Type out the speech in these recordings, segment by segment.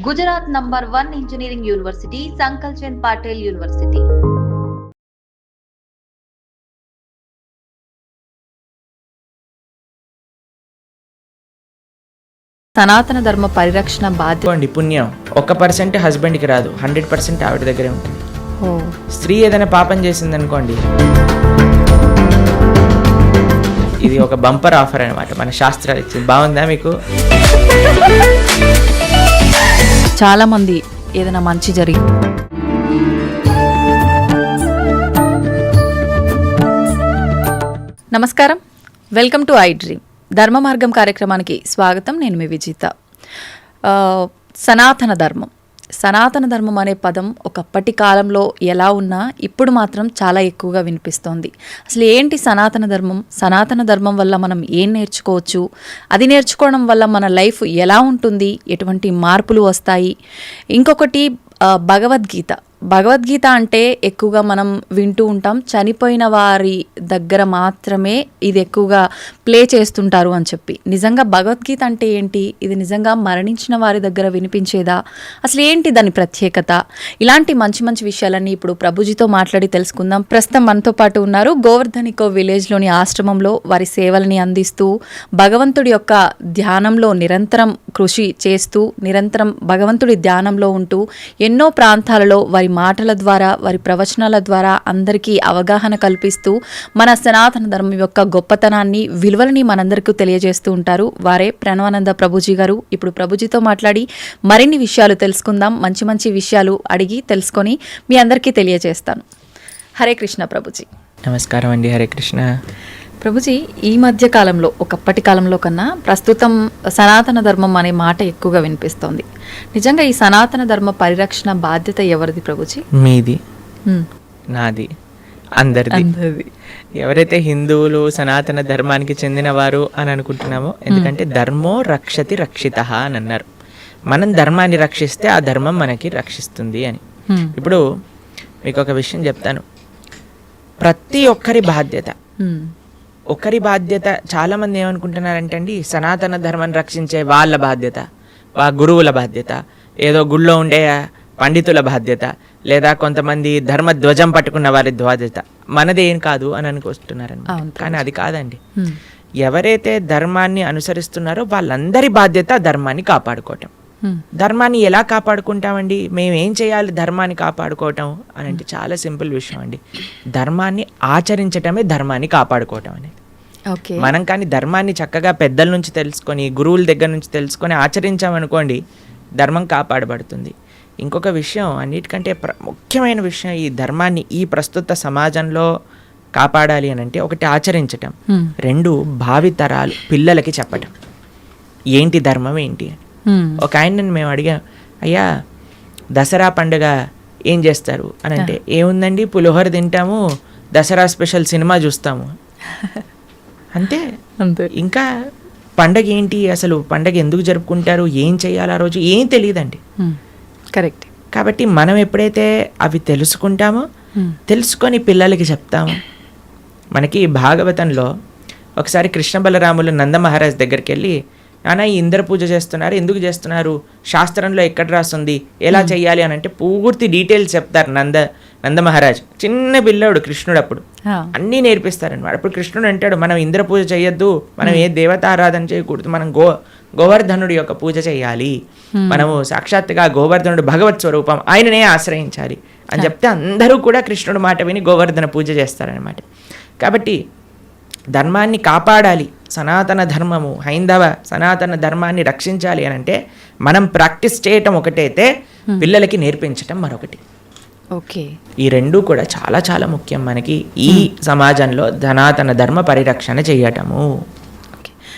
Gujarat number 1 engineering university Sankalchand Patil university. సనాతన ధర్మ పరిరక్షణ బాధ్యత. పుణ్యం 1% హస్బెండ్కి రాదు, 100% ఆవిడ దగ్గరే ఉంటుంది. స్త్రీ ఏదైనా పాపం చేసింది అనుకోండి, ఇది ఒక బంపర్ ఆఫర్ అనమాట, మన శాస్త్రాలు ఇచ్చింది. బాగుందా మీకు? చాలా మంది ఏదైనా మంచి జరిగింది, నమస్కారం, వెల్కమ్ టు ఐ డ్రీమ్ ధర్మ మార్గం కార్యక్రమానికి స్వాగతం. నేను మీ విజిత. సనాతన ధర్మం, సనాతన ధర్మం అనే పదం ఒకప్పటి కాలంలో ఎలా ఉన్నా ఇప్పుడు మాత్రం చాలా ఎక్కువగా వినిపిస్తోంది. అసలు ఏంటి సనాతన ధర్మం? సనాతన ధర్మం వల్ల మనం ఏం నేర్చుకోవచ్చు? అది నేర్చుకోవడం వల్ల మన లైఫ్ ఎలా ఉంటుంది? ఎటువంటి మార్పులు వస్తాయి? ఇంకొకటి భగవద్గీత. భగవద్గీత అంటే ఎక్కువగా మనం వింటూ ఉంటాం, చనిపోయిన వారి దగ్గర మాత్రమే ఇది ఎక్కువగా ప్లే చేస్తుంటారు అని చెప్పి. నిజంగా భగవద్గీత అంటే ఏంటి? ఇది నిజంగా మరణించిన వారి దగ్గర వినిపించేదా? అసలు ఏంటి దాని ప్రత్యేకత? ఇలాంటి మంచి మంచి విషయాలన్నీ ఇప్పుడు ప్రభుజీతో మాట్లాడి తెలుసుకుందాం. ప్రస్తుతం మనతో పాటు ఉన్నారు. గోవర్ధనికో విలేజ్లోని ఆశ్రమంలో వారి సేవల్ని అందిస్తూ భగవంతుడి యొక్క ధ్యానంలో నిరంతరం కృషి చేస్తూ, నిరంతరం భగవంతుడి ధ్యానంలో ఉంటూ ఎన్నో ప్రాంతాలలో వారి మాటల ద్వారా, వారి ప్రవచనాల ద్వారా అందరికీ అవగాహన కల్పిస్తూ మన సనాతన ధర్మం యొక్క గొప్పతనాన్ని, విలువలని మనందరికీ తెలియజేస్తూ ఉంటారు. వారే ప్రణవానంద ప్రభుజీ గారు. ఇప్పుడు ప్రభుజీతో మాట్లాడి మరిన్ని విషయాలు తెలుసుకుందాం. మంచి మంచి విషయాలు అడిగి తెలుసుకొని మీ అందరికీ తెలియజేస్తాను. హరే కృష్ణ ప్రభుజీ. నమస్కారం అండి. హరే కృష్ణ ప్రభుజీ. ఈ మధ్య కాలంలో, ఒకప్పటి కాలంలో కన్నా ప్రస్తుతం సనాతన ధర్మం అనే మాట ఎక్కువగా వినిపిస్తోంది. నిజంగా ఈ సనాతన ధర్మ పరిరక్షణ బాధ్యత ఎవరిది ప్రభుజీ? మీది, నాది, అందరిది. ఎవరైతే హిందువులు సనాతన ధర్మానికి చెందినవారు అని అనుకుంటున్నామో, ఎందుకంటే ధర్మో రక్షతి రక్షితః అని అన్నారు. మనం ధర్మాన్ని రక్షిస్తే ఆ ధర్మం మనకి రక్షిస్తుంది అని. ఇప్పుడు మీకు ఒక విషయం చెప్తాను. ప్రతి ఒక్కరి బాధ్యత, ఒకరి బాధ్యత. చాలామంది ఏమనుకుంటున్నారంటే అండి, సనాతన ధర్మాన్ని రక్షించే వాళ్ళ బాధ్యత, గురువుల బాధ్యత, ఏదో గుళ్ళో ఉండే పండితుల బాధ్యత, లేదా కొంతమంది ధర్మ ధ్వజం పట్టుకున్న వారి బాధ్యత, మనదేం కాదు అని అనుకుంటున్నారన్నమాట. కానీ అది కాదండి. ఎవరైతే ధర్మాన్ని అనుసరిస్తున్నారో వాళ్ళందరి బాధ్యత ధర్మాన్ని కాపాడుకోవటం. ధర్మాన్ని ఎలా కాపాడుకుంటామండి? మేమేం చేయాలి ధర్మాన్ని కాపాడుకోవటం అని అంటే చాలా సింపుల్ విషయం అండి. ధర్మాన్ని ఆచరించటమే ధర్మాన్ని కాపాడుకోవటం అనేది. మనం కానీ ధర్మాన్ని చక్కగా పెద్దల నుంచి తెలుసుకొని, గురువుల దగ్గర నుంచి తెలుసుకొని ఆచరించామనుకోండి, ధర్మం కాపాడబడుతుంది. ఇంకొక విషయం, అన్నిటికంటే ముఖ్యమైన విషయం, ఈ ధర్మాన్ని ఈ ప్రస్తుత సమాజంలో కాపాడాలి అని అంటే, ఒకటి ఆచరించటం, రెండు భావితరాలు పిల్లలకి చెప్పటం ఏంటి ధర్మం ఏంటి అని. ఒక ఆయనని మేము అడిగాం, అయ్యా దసరా పండుగ ఏం చేస్తారు అని అంటే, ఏముందండి పులిహోర తింటాము, దసరా స్పెషల్ సినిమా చూస్తాము అంతే. ఇంకా పండగ ఏంటి, అసలు పండగ ఎందుకు జరుపుకుంటారు, ఏం చేయాలి ఆ రోజు, ఏం తెలియదండి. కరెక్ట్. కాబట్టి మనం ఎప్పుడైతే అవి తెలుసుకుంటామో, తెలుసుకొని పిల్లలకి చెప్తాము. మనకి భాగవతంలో ఒకసారి కృష్ణ బలరాములు నంద మహారాజ్ దగ్గరికి వెళ్ళి, నాన్న ఈ ఇంద్ర పూజ చేస్తున్నారు, ఎందుకు చేస్తున్నారు, శాస్త్రంలో ఎక్కడ రాస్తుంది, ఎలా చెయ్యాలి అని అంటే పూర్తి డీటెయిల్స్ చెప్తారు నంద మహారాజ్. చిన్న పిల్లోడు కృష్ణుడు, అప్పుడు అన్నీ నేర్పిస్తారనమాట. అప్పుడు కృష్ణుడు అంటాడు, మనం ఇంద్ర పూజ చేయొద్దు, మనం ఏ దేవతారాధన చేయకూడదు, మనం గోవర్ధనుడి యొక్క పూజ చేయాలి, మనము సాక్షాత్తుగా గోవర్ధనుడు భగవత్ స్వరూపం, ఆయననే ఆశ్రయించాలి అని చెప్తే అందరూ కూడా కృష్ణుడు మాట విని గోవర్ధన పూజ చేస్తారనమాట. కాబట్టి ధర్మాన్ని కాపాడాలి, సనాతన ధర్మము, హైందవ సనాతన ధర్మాన్ని రక్షించాలి అని అంటే మనం ప్రాక్టీస్ చేయటం ఒకటైతే, పిల్లలకి నేర్పించటం మరొకటి. ఓకే, ఈ రెండూ కూడా చాలా చాలా ముఖ్యం మనకి ఈ సమాజంలో సనాతన ధర్మ పరిరక్షణ చేయటము.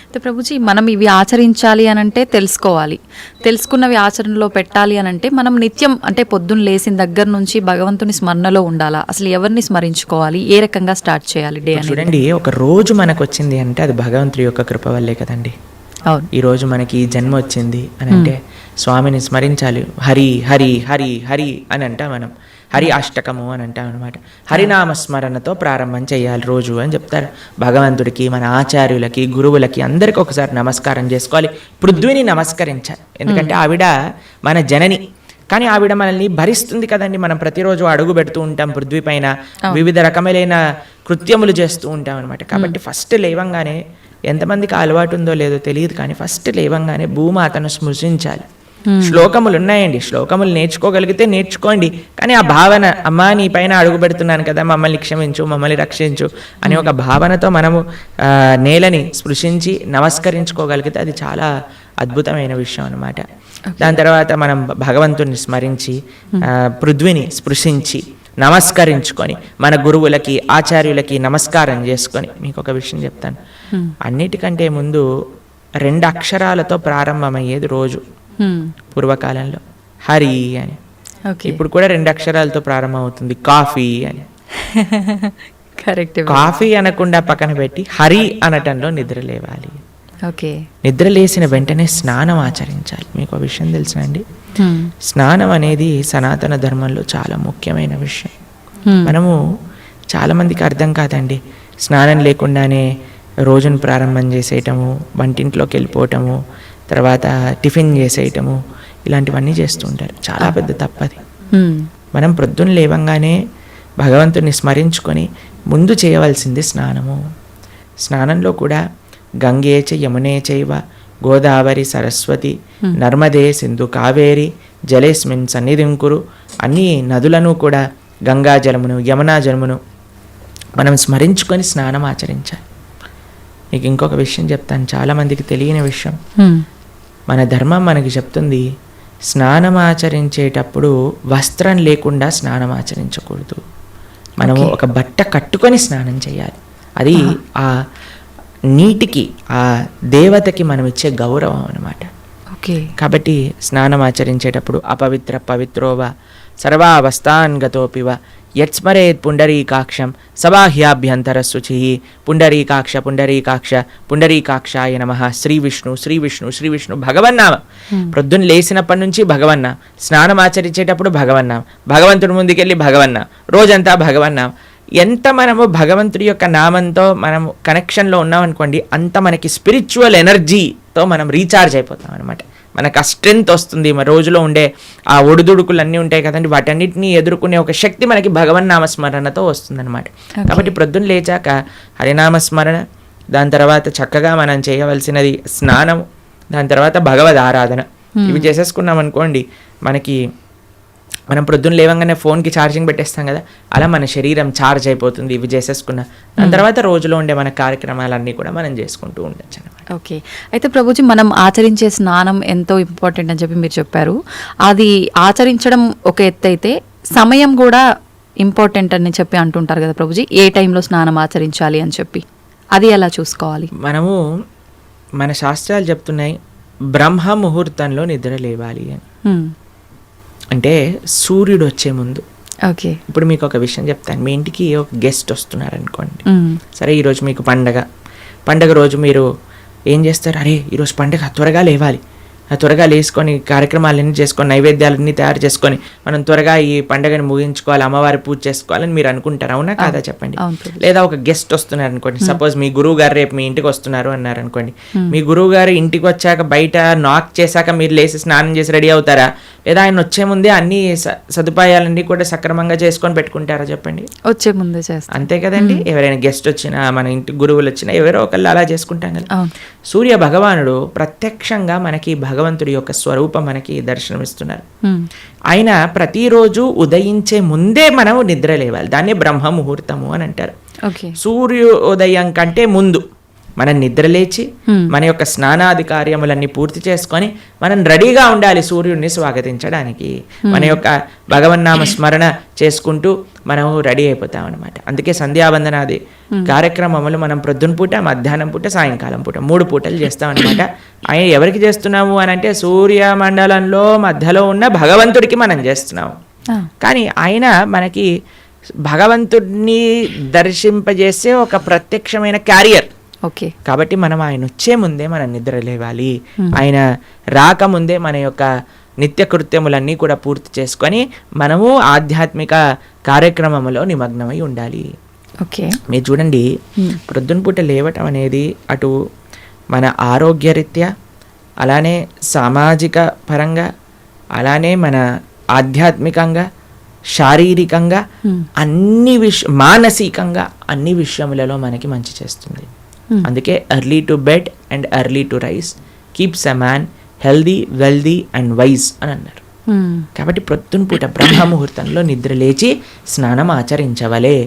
అయితే ప్రభుజీ, మనం ఇవి ఆచరించాలి అని అంటే తెలుసుకోవాలి, తెలుసుకున్నవి ఆచరణలో పెట్టాలి అని అంటే మనం నిత్యం, అంటే పొద్దున్న లేచిన దగ్గర నుంచి భగవంతుని స్మరణలో ఉండాలా? అసలు ఎవరిని స్మరించుకోవాలి, ఏ రకంగా స్టార్ట్ చేయాలి డే అని? చూడండి, ఒక రోజు మనకు వచ్చింది అంటే అది భగవంతుడి యొక్క కృప వల్లే కదండి. అవును, ఈ రోజు మనకి ఈ జన్మ వచ్చింది అని అంటే స్వామిని స్మరించాలి. హరి హరి హరి హరి అని అంటా మనం. హరి అష్టకము అని అంటాం అనమాట. హరినామస్మరణతో ప్రారంభం చేయాలి రోజు అని చెప్తారు. భగవంతుడికి, మన ఆచార్యులకి, గురువులకి అందరికీ ఒకసారి నమస్కారం చేసుకోవాలి. పృథ్వీని నమస్కరించాలి, ఎందుకంటే ఆవిడ మన జనని. కానీ ఆవిడ మనల్ని భరిస్తుంది కదండి. మనం ప్రతిరోజు అడుగు పెడుతూ ఉంటాం పృథ్వీ పైన, వివిధ రకములైన కృత్యములు చేస్తూ ఉంటాం అనమాట. కాబట్టి ఫస్ట్ లేవంగానే, ఎంతమందికి అలవాటు ఉందో లేదో తెలియదు కానీ ఫస్ట్ లేవంగానే భూమాతను స్మృశించాలి. శ్లోకములు ఉన్నాయండి, శ్లోకములు నేర్చుకోగలిగితే నేర్చుకోండి. కానీ ఆ భావన, అమ్మా నీ పైన అడుగు పెడుతున్నాను కదా, మమ్మల్ని క్షమించు, మమ్మల్ని రక్షించు అనే ఒక భావనతో మనము నేలని స్పృశించి నమస్కరించుకోగలిగితే అది చాలా అద్భుతమైన విషయం అనమాట. దాని తర్వాత మనం భగవంతుని స్మరించి పృథ్వీని స్పృశించి నమస్కరించుకొని మన గురువులకి, ఆచార్యులకి నమస్కారం చేసుకొని, మీకు ఒక విషయం చెప్తాను. అన్నిటికంటే ముందు 2 అక్షరాలతో ప్రారంభమయ్యేది రోజు పూర్వకాలంలో, హరి అని. ఇప్పుడు కూడా 2 అక్షరాలతో ప్రారంభం అవుతుంది, కాఫీ అని. కరెక్ట్. కాఫీ అనకుండా పక్కన పెట్టి హరి అనటంలో నిద్ర లేవాలి. ఓకే. నిద్ర లేచిన వెంటనే స్నానం ఆచరించాలి. మీకు ఆ విషయం తెలుసా అండి? స్నానం అనేది సనాతన ధర్మంలో చాలా ముఖ్యమైన విషయం. మనము చాలా మందికి అర్థం కాదండి. స్నానం లేకుండానే రోజును ప్రారంభం చేసేయటము, వంటింట్లోకి వెళ్ళిపోవటము, తర్వాత టిఫిన్ చేసేయటము, ఇలాంటివన్నీ చేస్తూ ఉంటారు. చాలా పెద్ద తప్పది. మనం ప్రొద్దున లేవంగానే భగవంతుని స్మరించుకొని ముందు చేయవలసింది స్నానము. స్నానంలో కూడా గంగే చ యమునే చైవ గోదావరి సరస్వతి నర్మదే సింధు కావేరి జలేస్మిన్ సన్నిధిం కురు, అన్ని నదులను కూడా గంగా జలమును, యమునా జలమును మనం స్మరించుకొని స్నానం ఆచరించాలి. మీకు ఇంకొక విషయం చెప్తాను, చాలామందికి తెలియని విషయం. మన ధర్మం మనకి చెప్తుంది, స్నానం ఆచరించేటప్పుడు వస్త్రం లేకుండా స్నానం ఆచరించకూడదు. మనము ఒక బట్ట కట్టుకొని స్నానం చేయాలి. అది ఆ నీటికి, ఆ దేవతకి మనం ఇచ్చే గౌరవం అన్నమాట. కాబట్టి స్నానం ఆచరించేటప్పుడు అపవిత్ర పవిత్రోవ సర్వావస్థాన్ గతోపివ యత్స్మరేత్ పుండరీకాక్షం సబాహ్యాభ్యంతర శుచి పుండరీకాక్ష పుండరీకాక్ష పుండరీకాక్షాయ నమః. శ్రీ విష్ణు శ్రీ విష్ణు శ్రీ విష్ణు భగవన్నామ. ప్రొద్దున లేచినప్పటి నుంచి భగవన్నా, స్నానం ఆచరించేటప్పుడు భగవన్నాం, భగవంతుడి ముందుకెళ్ళి భగవన్నా, రోజంతా భగవన్నాం. ఎంత మనము భగవంతుడి యొక్క నామంతో మనము కనెక్షన్లో ఉన్నామనుకోండి, అంత మనకి స్పిరిచువల్ ఎనర్జీతో మనం రీఛార్జ్ అయిపోతాం అనమాట. మనకు ఆ స్ట్రెంగ్త్ వస్తుంది. మన రోజులో ఉండే ఆ ఒడిదుడుకులు అన్నీ ఉంటాయి కదండి, వాటన్నిటిని ఎదుర్కొనే ఒక శక్తి మనకి భగవన్నామస్మరణతో వస్తుందన్నమాట. కాబట్టి ప్రొద్దున లేచాక హరినామస్మరణ, దాని తర్వాత చక్కగా మనం చేయవలసినది స్నానం, దాని తర్వాత భగవద్ ఆరాధన. ఇవి చేసేసుకున్నాం అనుకోండి, మనం ప్రొద్దున లేవంగానే ఫోన్కి ఛార్జింగ్ పెట్టేస్తాం కదా, అలా మన శరీరం ఛార్జ్ అయిపోతుంది ఇవి చేసేసుకున్న. దాని తర్వాత రోజులో ఉండే మన కార్యక్రమాలన్నీ కూడా మనం చేసుకుంటూ ఉండొచ్చు అనమాట. ఓకే. అయితే ప్రభుజీ, మనం ఆచరించే స్నానం ఎంతో ఇంపార్టెంట్ అని చెప్పి మీరు చెప్పారు. అది ఆచరించడం ఒక ఎత్తు అయితే సమయం కూడా ఇంపార్టెంట్ అని చెప్పి అంటుంటారు కదా ప్రభుజీ, ఏ టైంలో స్నానం ఆచరించాలి అని చెప్పి, అది ఎలా చూసుకోవాలి? మనము మన శాస్త్రాలు చెప్తున్నాయి, బ్రహ్మ ముహూర్తంలో నిద్ర లేవాలి అని. అంటే సూర్యుడు వచ్చే ముందు. ఓకే. ఇప్పుడు మీకు ఒక విషయం చెప్తాను. మీ ఇంటికి ఒక గెస్ట్ వస్తున్నారు అనుకోండి, సరే ఈరోజు మీకు పండగ రోజు మీరు ఏం చేస్తారు? అరే ఈరోజు పండగ, త్వరగా లేవాలి, త్వరగా లేసుకొని కార్యక్రమాలన్నీ చేసుకొని నైవేద్యాలన్నీ తయారు చేసుకొని మనం త్వరగా ఈ పండుగని ముగించుకోవాలి, అమ్మవారి పూజ చేసుకోవాలని మీరు అనుకుంటారు, అవునా కాదా చెప్పండి? లేదా ఒక గెస్ట్ వస్తున్నారు అనుకోండి, సపోజ్ మీ గురువు గారు రేపు మీ ఇంటికి వస్తున్నారు అన్నారు అనుకోండి, మీ గురువు గారు ఇంటికి వచ్చాక బయట నాక్ చేశాక మీరు లేచి స్నానం చేసి రెడీ అవుతారా? లేదా ఆయన వచ్చే ముందే అన్ని సదుపాయాలన్నీ కూడా సక్రమంగా చేసుకొని పెట్టుకుంటారా చెప్పండి? వచ్చే ముందే చేస్తాం, అంతే కదండి. ఎవరైనా గెస్ట్ వచ్చినా, మన ఇంటి గురువులు వచ్చినా ఎవరో ఒకళ్ళు అలా చేసుకుంటాం కదా. సూర్య భగవానుడు ప్రత్యక్షంగా మనకి భగవంతుడి యొక్క స్వరూపం మనకి దర్శనమిస్తున్నారు. ఆయన ప్రతిరోజు ఉదయించే ముందే మనం నిద్ర లేవాలి. దాన్ని బ్రహ్మ ముహూర్తము అని అంటారు. సూర్యోదయం కంటే ముందు మనం నిద్రలేచి మన యొక్క స్నానాది కార్యములన్నీ పూర్తి చేసుకొని మనం రెడీగా ఉండాలి సూర్యుడిని స్వాగతించడానికి. మన యొక్క భగవన్నామ స్మరణ చేసుకుంటూ మనం రెడీ అయిపోతాం అనమాట. అందుకే సంధ్యావందనాది కార్యక్రమములు మనం ప్రొద్దున పూట, మధ్యాహ్నం పూట, సాయంకాలం పూట 3 పూటలు చేస్తాం అనమాట. ఆయన ఎవరికి చేస్తున్నాము అని అంటే సూర్యమండలంలో మధ్యలో ఉన్న భగవంతుడికి మనం చేస్తున్నాము. కానీ ఆయన మనకి భగవంతుడిని దర్శింపజేసే ఒక ప్రత్యక్షమైన క్యారియర్. ఓకే. కాబట్టి మనం ఆయన వచ్చే ముందే మనం నిద్ర లేవాలి, ఆయన రాకముందే మన యొక్క నిత్య కృత్యములన్నీ కూడా పూర్తి చేసుకొని మనము ఆధ్యాత్మిక కార్యక్రమంలో నిమగ్నమై ఉండాలి. ఓకే, మీరు చూడండి, ప్రొద్దున పూట లేవటం అనేది అటు మన ఆరోగ్యరీత్యా, అలానే సామాజిక పరంగా, అలానే మన ఆధ్యాత్మికంగా, శారీరకంగా, అన్ని మానసికంగా అన్ని విషయములలో మనకి మంచి చేస్తుంది. అందుకే early to bed and early to rice keeps a man healthy, wealthy and wise అని అన్నారు. కాబట్టి ప్రొద్దున పూట బ్రహ్మముహూర్తంలో నిద్ర లేచి స్నానం ఆచరించవలే.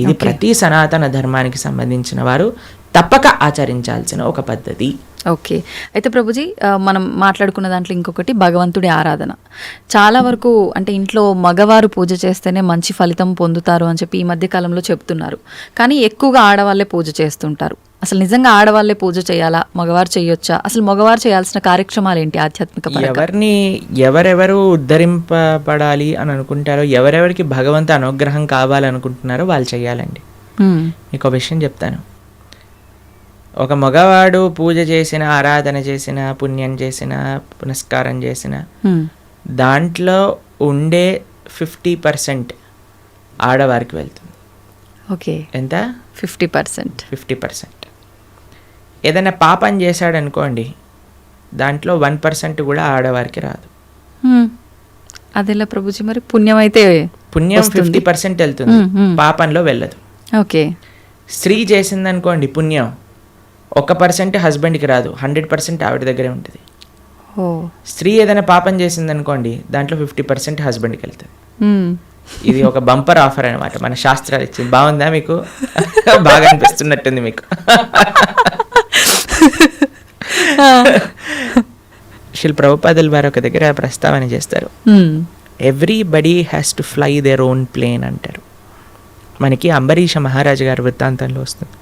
ఇది ప్రతి సనాతన ధర్మానికి సంబంధించిన వారు తప్పక ఆచరించాల్సిన ఒక పద్ధతి. ఓకే, అయితే ప్రభుజీ మనం మాట్లాడుకున్న దాంట్లో ఇంకొకటి భగవంతుడి ఆరాధన. చాలా వరకు అంటే ఇంట్లో మగవారు పూజ చేస్తేనే మంచి ఫలితం పొందుతారు అని చెప్పి ఈ మధ్య కాలంలో చెప్తున్నారు. కానీ ఎక్కువగా ఆడవాళ్ళే పూజ చేస్తుంటారు. అసలు నిజంగా ఆడవాళ్ళే పూజ చేయాలా, మగవారు చేయొచ్చా? అసలు మగవారు చేయాల్సిన కార్యక్రమాలు ఏంటి ఆధ్యాత్మిక పరంగా? ఎవరెవరు ఉద్ధరింపబడాలి అని అనుకుంటారో, ఎవరెవరికి భగవంతు అనుగ్రహం కావాలనుకుంటున్నారో వాళ్ళు చేయాలండి. మీకు ఒక విషయం చెప్తాను. ఒక మగవాడు పూజ చేసిన, ఆరాధన చేసిన, పుణ్యం చేసిన, పునస్కారం చేసిన దాంట్లో ఉండే 50% ఆడవారికి వెళ్తుంది. ఓకే, ఎంత? 50%. 50%. ఏదైనా పాపం చేశాడు అనుకోండి, దాంట్లో 1% కూడా ఆడవారికి రాదు. అదేలా ప్రభుజీ? మరి పుణ్యం అయితే పుణ్యం 50% వెళ్తుంది, పాపంలో వెళ్ళదు. ఓకే, స్త్రీ చేసిందనుకోండి పుణ్యం 1% హస్బెండ్కి రాదు, 100% ఆవిడ దగ్గరే ఉంటుంది. స్త్రీ ఏదైనా పాపం చేసిందనుకోండి, దాంట్లో 50% హస్బెండ్కి వెళ్తుంది. ఇది ఒక బంపర్ ఆఫర్ అనమాట, మన శాస్త్రాలు ఇచ్చింది. బాగుందా మీకు? బాగా అనిపిస్తున్నట్టుంది మీకు. శిల్ ప్రభుపాదుల వారు ఒక దగ్గర ప్రస్తావన చేస్తారు, everybody has to fly their own plane అంటారు. మనకి అంబరీష మహారాజు గారి వృత్తాంతంలో వస్తుంది.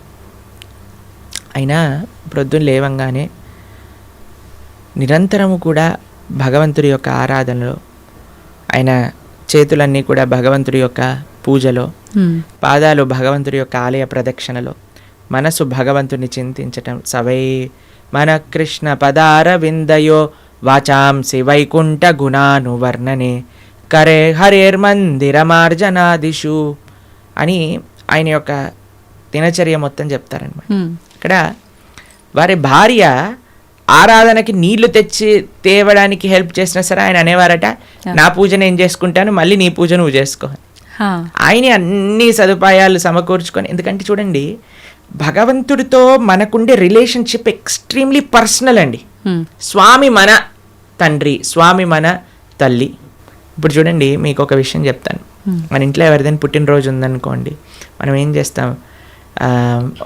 అయినా ప్రొద్దున లేవంగానే నిరంతరము కూడా భగవంతుడి యొక్క ఆరాధనలో, ఆయన చేతులన్నీ కూడా భగవంతుడి యొక్క పూజలో, పాదాలు భగవంతుడి యొక్క ఆలయ ప్రదక్షిణలో, మనసు భగవంతుని చింతించటం. సవై మన కృష్ణ పదార విందయో వాచాంసి వైకుంఠ గుణానువర్ణనే కరే హరేర్మందిరమార్జనాదిషు అని ఆయన యొక్క దినచర్య మొత్తం చెప్తారనమాట. ఇక్కడ వారి భార్య ఆరాధనకి నీళ్లు తెచ్చి తేవడానికి హెల్ప్ చేసినా సరే ఆయన అనేవారట, నా పూజ నేను చేసుకుంటాను, మళ్ళీ నీ పూజ నువ్వు చేసుకో. ఆయన అన్ని సదుపాయాలు సమకూర్చుకొని, ఎందుకంటే చూడండి భగవంతుడితో మనకుండే రిలేషన్షిప్ ఎక్స్ట్రీమ్లీ పర్సనల్ అండి. స్వామి మన తండ్రి, స్వామి మన తల్లి. ఇప్పుడు చూడండి మీకు ఒక విషయం చెప్తాను. మన ఇంట్లో ఎవరిదైనా పుట్టినరోజు ఉందనుకోండి, మనం ఏం చేస్తాం?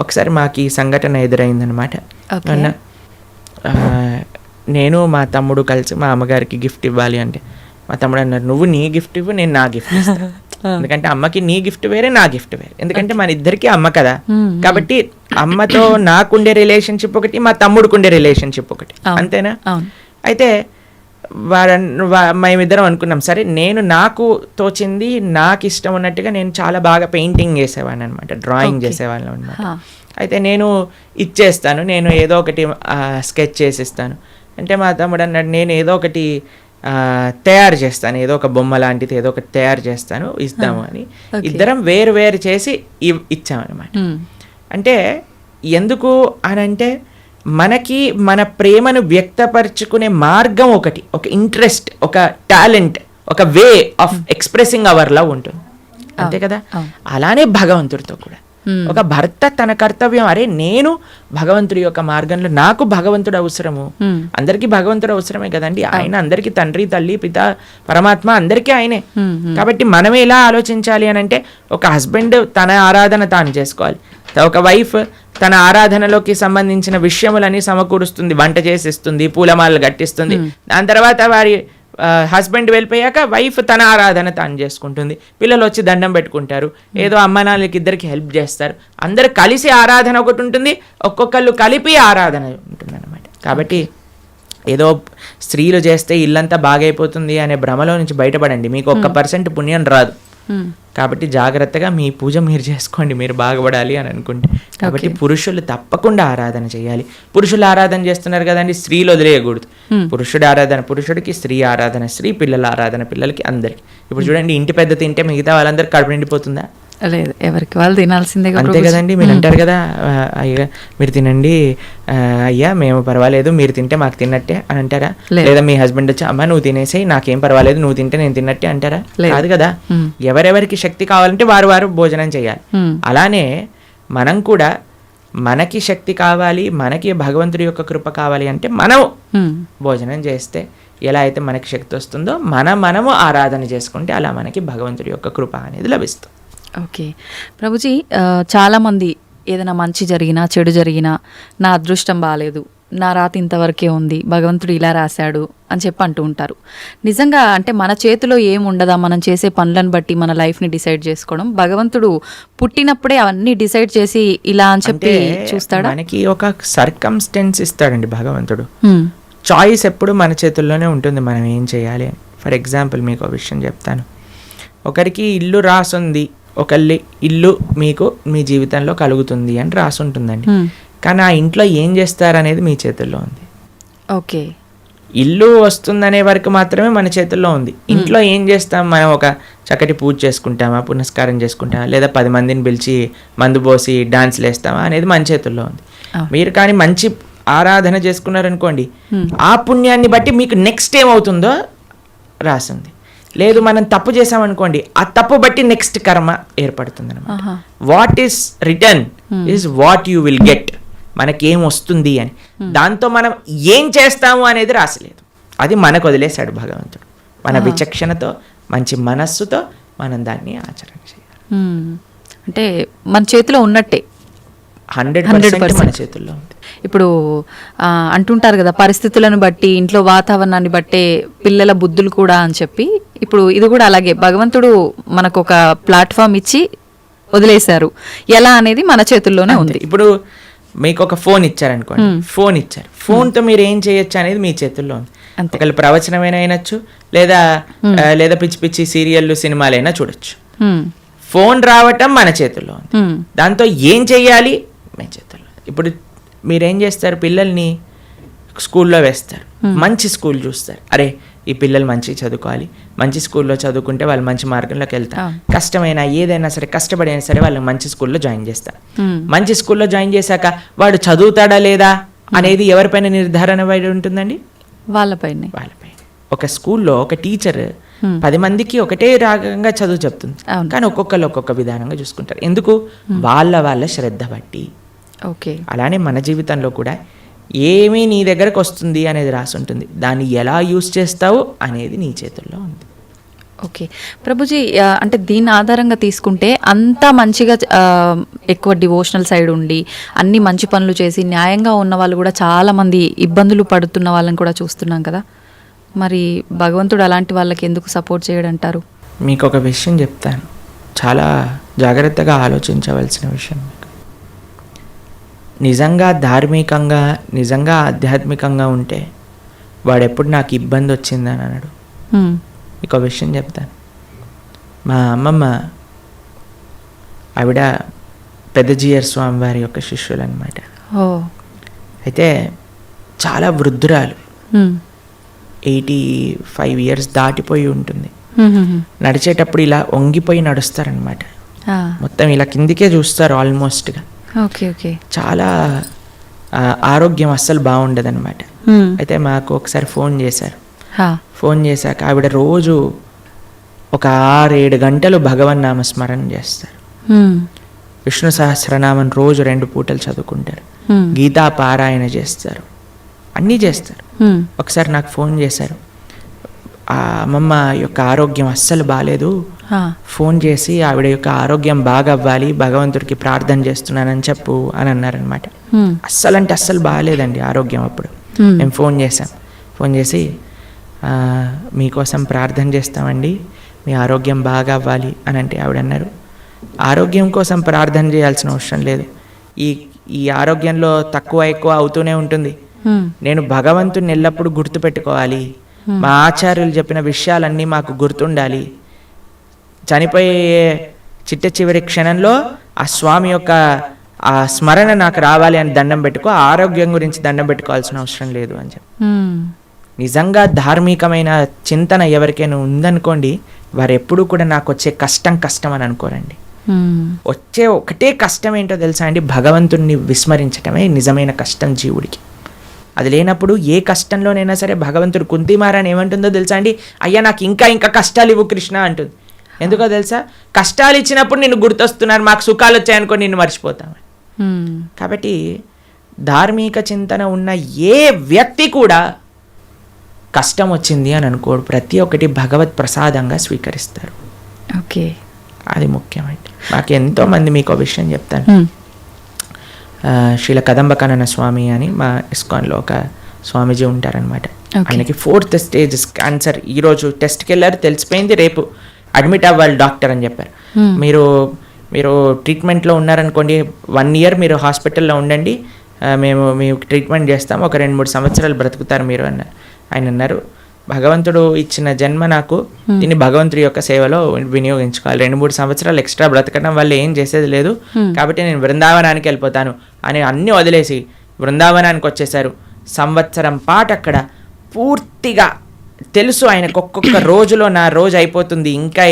ఒకసారి మాకు ఈ సంఘటన ఎదురైందనమాట. నేను మా తమ్ముడు కలిసి మా అమ్మగారికి గిఫ్ట్ ఇవ్వాలి అంటే, మా తమ్ముడు అన్నారు, నువ్వు నీ గిఫ్ట్ ఇవ్వు, నేను నా గిఫ్ట్ ఇస్తాను. ఎందుకంటే అమ్మకి నీ గిఫ్ట్ వేరే, నా గిఫ్ట్ వేరే. ఎందుకంటే మన ఇద్దరికి అమ్మ కదా, కాబట్టి అమ్మతో నాకుండే రిలేషన్షిప్ ఒకటి, మా తమ్ముడుకుండే రిలేషన్షిప్ ఒకటి, అంతేనా? అయితే మేమిద్దరం అనుకున్నాం, సరే నేను నాకు తోచింది, నాకు ఇష్టం ఉన్నట్టుగా నేను చాలా బాగా పెయింటింగ్ చేసేవాడిని అనమాట, డ్రాయింగ్ చేసేవాళ్ళం అనమాట. అయితే నేను ఇచ్చేస్తాను, నేను ఏదో ఒకటి స్కెచ్ చేసిస్తాను అంటే, మా తమ్ముడు అన్నాడు, నేను ఏదో ఒకటి తయారు చేస్తాను, ఏదో ఒక బొమ్మ లాంటిది ఏదో ఒకటి తయారు చేస్తాను, ఇస్తాము అని ఇద్దరం వేరు వేరు చేసి ఇచ్చామన్నమాట. అంటే ఎందుకు అని అంటే, మనకి మన ప్రేమను వ్యక్తపరచుకునే మార్గం ఒకటి, ఒక ఇంట్రెస్ట్, ఒక టాలెంట్, ఒక way of expressing hour love ఉంటుంది, అంతే కదా? అలానే భగవంతుడితో కూడా ఒక భర్త తన కర్తవ్యం, అరే నేను భగవంతుడి యొక్క మార్గంలో, నాకు భగవంతుడు అవసరము, అందరికీ భగవంతుడు అవసరమే కదండి. ఆయన అందరికీ తండ్రి, తల్లి, పిత, పరమాత్మ అందరికీ ఆయనే. కాబట్టి మనం ఎలా ఆలోచించాలి అని అంటే, ఒక హస్బెండ్ తన ఆరాధన తాను చేసుకోవాలి, ఒక వైఫ్ తన ఆరాధనలోకి సంబంధించిన విషయములని సమకూరుస్తుంది, వంట చేసిస్తుంది, పూలమాలలు కట్టిస్తుంది. దాని తర్వాత వారి హస్బెండ్ వెళ్ళిపోయాక వైఫ్ తన ఆరాధన తాను చేసుకుంటుంది, పిల్లలు వచ్చి దండం పెట్టుకుంటారు, ఏదో అమ్మ నాన్నలకి ఇద్దరికి హెల్ప్ చేస్తారు, అందరు కలిసి ఆరాధన ఒకటి ఉంటుంది, ఒక్కొక్కళ్ళు కలిపి ఆరాధన ఉంటుంది అనమాట. కాబట్టి ఏదో స్త్రీలు చేస్తే ఇల్లంతా బాగైపోతుంది అనే భ్రమలో నుంచి బయటపడండి. మీకు 1% పుణ్యం రాదు. కాబట్టి జాగ్రత్తగా మీ పూజ మీరు చేసుకోండి, మీరు బాగుపడాలి అని అనుకుంటే. కాబట్టి పురుషులు తప్పకుండా ఆరాధన చేయాలి. పురుషులు ఆరాధన చేస్తున్నారు కదండి, స్త్రీలు వదిలేయకూడదు. పురుషుడి ఆరాధన పురుషుడికి, స్త్రీ ఆరాధన స్త్రీ, పిల్లల ఆరాధన పిల్లలకి, అందరికి. ఇప్పుడు చూడండి, ఇంటి పెద్ద తింటే మిగతా వాళ్ళందరూ కడుపు నిండిపోతుందా? లేదు, ఎవరికి వాళ్ళు తినాల్సిందే అంతే కదండి. మీరు అంటారు కదా, అయ్యా మీరు తినండి, అయ్యా మేము పర్వాలేదు, మీరు తింటే మాకు తిన్నట్టే అని అంటారా? లేదా మీ హస్బెండ్ వచ్చి అమ్మ నువ్వు తినేసేయి, నాకేం పర్వాలేదు, నువ్వు తింటే నేను తిన్నట్టే అంటారా? కాదు కదా. ఎవరెవరికి శక్తి కావాలంటే వారు వారు భోజనం చేయాలి. అలానే మనం కూడా మనకి శక్తి కావాలి, మనకి భగవంతుడి యొక్క కృప కావాలి అంటే మనం భోజనం చేస్తే ఎలా అయితే మనకి శక్తి వస్తుందో మనము ఆరాధన చేసుకుంటే అలా మనకి భగవంతుడి యొక్క కృప అనేది లభిస్తుంది. ఓకే ప్రభుజీ, చాలామంది ఏదైనా మంచి జరిగినా చెడు జరిగినా నా అదృష్టం బాగాలేదు, నా రాత ఇంతవరకే ఉంది, భగవంతుడు ఇలా రాశాడు అని చెప్పి అంటూ ఉంటారు. నిజంగా అంటే మన చేతిలో ఏముండదా మనం చేసే పనులను బట్టి మన లైఫ్ని డిసైడ్ చేసుకోవడం? భగవంతుడు పుట్టినప్పుడే అవన్నీ డిసైడ్ చేసి ఇలా అని చెప్పి చూస్తాడా? మనకి ఒక సర్కమ్స్టెన్స్ ఇస్తాడండి భగవంతుడు. చాయిస్ ఎప్పుడు మన చేతుల్లోనే ఉంటుంది, మనం ఏం చేయాలి అని. ఫర్ ఎగ్జాంపుల్ మీకు ఒక విషయం చెప్తాను. ఒకరికి ఇల్లు రాసుంది, ఒకళ్ళి ఇల్లు మీకు మీ జీవితంలో కలుగుతుంది అని రాసి ఉంటుందండి. కానీ ఆ ఇంట్లో ఏం చేస్తారనేది మీ చేతుల్లో ఉంది. ఓకే, ఇల్లు వస్తుందనే వరకు మాత్రమే మన చేతుల్లో ఉంది. ఇంట్లో ఏం చేస్తాం, మనం ఒక చక్కటి పూజ చేసుకుంటామా, పునస్కారం చేసుకుంటామా, లేదా 10 మందిని పిలిచి మందు పోసి డాన్స్లు వేస్తామా అనేది మన చేతుల్లో ఉంది. మీరు కానీ మంచి ఆరాధన చేసుకున్నారనుకోండి, ఆ పుణ్యాన్ని బట్టి మీకు నెక్స్ట్ ఏమవుతుందో రాసింది. లేదు మనం తప్పు చేసామనుకోండి, ఆ తప్పు బట్టి నెక్స్ట్ కర్మ ఏర్పడుతుంది అనమాట. What is return is what you will get. మనకేం వస్తుంది అని, దాంతో మనం ఏం చేస్తాము అనేది రాసలేదు. అది మనకు వదిలేశాడు భగవంతుడు. మన విచక్షణతో మంచి మనస్సుతో మనం దాన్ని ఆచరణ చేయాలి. అంటే మన చేతిలో ఉన్నట్టే 100% మన చేతుల్లో ఉంది. ఇప్పుడు అంటుంటారు కదా, పరిస్థితులను బట్టి ఇంట్లో వాతావరణాన్ని బట్టే పిల్లల బుద్ధులు కూడా అని చెప్పి. ఇప్పుడు ఇది కూడా అలాగే భగవంతుడు మనకు ఒక ప్లాట్ఫామ్ ఇచ్చి వదిలేశారు, ఎలా అనేది మన చేతుల్లోనే ఉంది. ఇప్పుడు మీకు ఒక ఫోన్ ఇచ్చారనుకోండి, ఫోన్ ఇచ్చారు, ఫోన్తో మీరు ఏం చేయొచ్చు అనేది మీ చేతుల్లో ఉంది. ఒకళ్ళు ప్రవచనమైనా అయినచ్చు, లేదా పిచ్చి పిచ్చి సీరియళ్ళు సినిమాలైనా చూడొచ్చు. ఫోన్ రావటం మన చేతుల్లో ఉంది, దాంతో ఏం చెయ్యాలి మీ చేతుల్లో. ఇప్పుడు మీరేం చేస్తారు, పిల్లల్ని స్కూల్లో వేస్తారు, మంచి స్కూల్ చూస్తారు. అరే ఈ పిల్లలు మంచిగా చదువుకోవాలి, మంచి స్కూల్లో చదువుకుంటే వాళ్ళు మంచి మార్గంలోకి వెళ్తారు. కష్టమైనా ఏదైనా సరే కష్టపడి అయినా సరే వాళ్ళని మంచి స్కూల్లో జాయిన్ చేస్తారు. మంచి స్కూల్లో జాయిన్ చేశాక వాడు చదువుతాడా లేదా అనేది ఎవరిపైన నిర్ధారణ పడి ఉంటుందండి? వాళ్ళపైన. ఒక స్కూల్లో ఒక టీచర్ 10 మందికి ఒకటే రాగంగా చదువు చెప్తుంది, కానీ ఒక్కొక్కరు ఒక్కొక్క విధానంగా చూసుకుంటారు. ఎందుకు? వాళ్ళ శ్రద్ధ బట్టి. ఓకే, అలానే మన జీవితంలో కూడా ఏమీ నీ దగ్గరకు వస్తుంది అనేది రాసి ఉంటుంది, దాన్ని ఎలా యూజ్ చేస్తావు అనేది నీ చేతుల్లో ఉంది. ఓకే ప్రభుజీ, అంటే దీని ఆధారంగా తీసుకుంటే అంతా మంచిగా ఎక్కువ డివోషనల్ సైడ్ ఉండి అన్ని మంచి పనులు చేసి న్యాయంగా ఉన్న వాళ్ళు కూడా చాలామంది ఇబ్బందులు పడుతున్న వాళ్ళని కూడా చూస్తున్నాం కదా, మరి భగవంతుడు అలాంటి వాళ్ళకి ఎందుకు సపోర్ట్ చేయడంటారు? మీకు ఒక విషయం చెప్తాను, చాలా జాగ్రత్తగా ఆలోచించవలసిన విషయం. నిజంగా ధార్మికంగా, నిజంగా ఆధ్యాత్మికంగా ఉంటే వాడెప్పుడు నాకు ఇబ్బంది వచ్చిందని అన్నాడు. మీకు విషయం చెప్తాను. మా అమ్మమ్మ ఆవిడ పెద్దజీయర్ స్వామి వారి యొక్క శిష్యులు అనమాట. అయితే చాలా వృద్ధురాలు, 85 years దాటిపోయి ఉంటుంది. నడిచేటప్పుడు ఇలా వంగిపోయి నడుస్తారనమాట, మొత్తం ఇలా కిందికే చూస్తారు ఆల్మోస్ట్గా. చాలా ఆరోగ్యం అస్సలు బాగుండదు అనమాట. అయితే మాకు ఒకసారి ఫోన్ చేశారు. ఫోన్ చేశాక ఆవిడ రోజు ఒక 6-7 గంటలు భగవన్నామ స్మరణ చేస్తారు. విష్ణు సహస్రనామం రోజు 2 పూటలు చదువుకుంటారు, గీతా పారాయణ చేస్తారు, అన్నీ చేస్తారు. ఒకసారి నాకు ఫోన్ చేశారు, ఆ అమ్మమ్మ యొక్క ఆరోగ్యం అస్సలు బాగాలేదు, ఫోన్ చేసి ఆవిడ యొక్క ఆరోగ్యం బాగా అవ్వాలి, భగవంతుడికి ప్రార్థన చేస్తున్నానని చెప్పు అని అన్నారనమాట. అస్సలు అంటే అస్సలు బాగాలేదండి ఆరోగ్యం. అప్పుడు మేము ఫోన్ చేసాం, ఫోన్ చేసి మీకోసం ప్రార్థన చేస్తామండి, మీ ఆరోగ్యం బాగా అవ్వాలి అని అంటే ఆవిడ అన్నారు, ఆరోగ్యం కోసం ప్రార్థన చేయాల్సిన అవసరం లేదు, ఈ ఆరోగ్యంలో తక్కువ ఎక్కువ అవుతూనే ఉంటుంది, నేను భగవంతుని ఎల్లప్పుడూ గుర్తుపెట్టుకోవాలి, మా ఆచార్యులు చెప్పిన విషయాలన్నీ మాకు గుర్తుండాలి, చనిపోయే చిట్ట చివరి క్షణంలో ఆ స్వామి యొక్క ఆ స్మరణ నాకు రావాలి అని దండం పెట్టుకో, ఆరోగ్యం గురించి దండం పెట్టుకోవాల్సిన అవసరం లేదు అని చెప్పి. నిజంగా ధార్మికమైన చింతన ఎవరికైనా ఉందనుకోండి, వారు ఎప్పుడూ కూడా నాకు వచ్చే కష్టం అని అనుకోరండి. వచ్చే ఒకటే కష్టం ఏంటో తెలుసా అండి, భగవంతుడిని విస్మరించటమే నిజమైన కష్టం జీవుడికి. అది లేనప్పుడు ఏ కష్టంలోనైనా సరే భగవంతుడు కుంతిమారాన్ని ఏమంటుందో తెలుసా అండి, అయ్యా నాకు ఇంకా కష్టాలు ఇవ్వు కృష్ణ అంటుంది. ఎందుకో తెలుసా, కష్టాలు ఇచ్చినప్పుడు నిన్ను గుర్తొస్తున్నారు, మాకు సుఖాలు వచ్చాయనుకో నిన్ను మర్చిపోతాము. కాబట్టి ధార్మిక చింతన ఉన్న ఏ వ్యక్తి కూడా కష్టం వచ్చింది అని అనుకోడు, ప్రతి ఒక్కటి భగవత్ ప్రసాదంగా స్వీకరిస్తారు. ఓకే, అది ముఖ్యమండి. నాకు ఎంతోమంది మీకు విషయం చెప్తాను. శ్రీల కదంబకానన స్వామి అని మా ఇస్కాన్లో ఒక స్వామీజీ ఉంటారనమాట. ఆయనకి 4th స్టేజ్ క్యాన్సర్. ఈరోజు టెస్ట్కి వెళ్ళారు, తెలిసిపోయింది, రేపు అడ్మిట్ అవ్వాలి డాక్టర్ అని చెప్పారు. మీరు ట్రీట్మెంట్లో ఉన్నారనుకోండి, 1 year మీరు హాస్పిటల్లో ఉండండి, మేము మీకు ట్రీట్మెంట్ చేస్తాం, ఒక 2-3 సంవత్సరాలు బ్రతుకుతారు మీరు అన్నారు. ఆయన అన్నారు, భగవంతుడు ఇచ్చిన జన్మ నాకు, దీన్ని భగవంతుడి యొక్క సేవలో వినియోగించుకోవాలి. 2-3 సంవత్సరాలు ఎక్స్ట్రా బ్రతకడం వల్ల ఏం చేసేది లేదు, కాబట్టి నేను బృందావనానికి వెళ్ళిపోతాను అని అన్నీ వదిలేసి బృందావనానికి వచ్చేసారు. సంవత్సరం పాటు అక్కడ పూర్తిగా తెలుసు ఆయనకు, ఒక్కొక్క రోజులో నా రోజు అయిపోతుంది, ఇంకా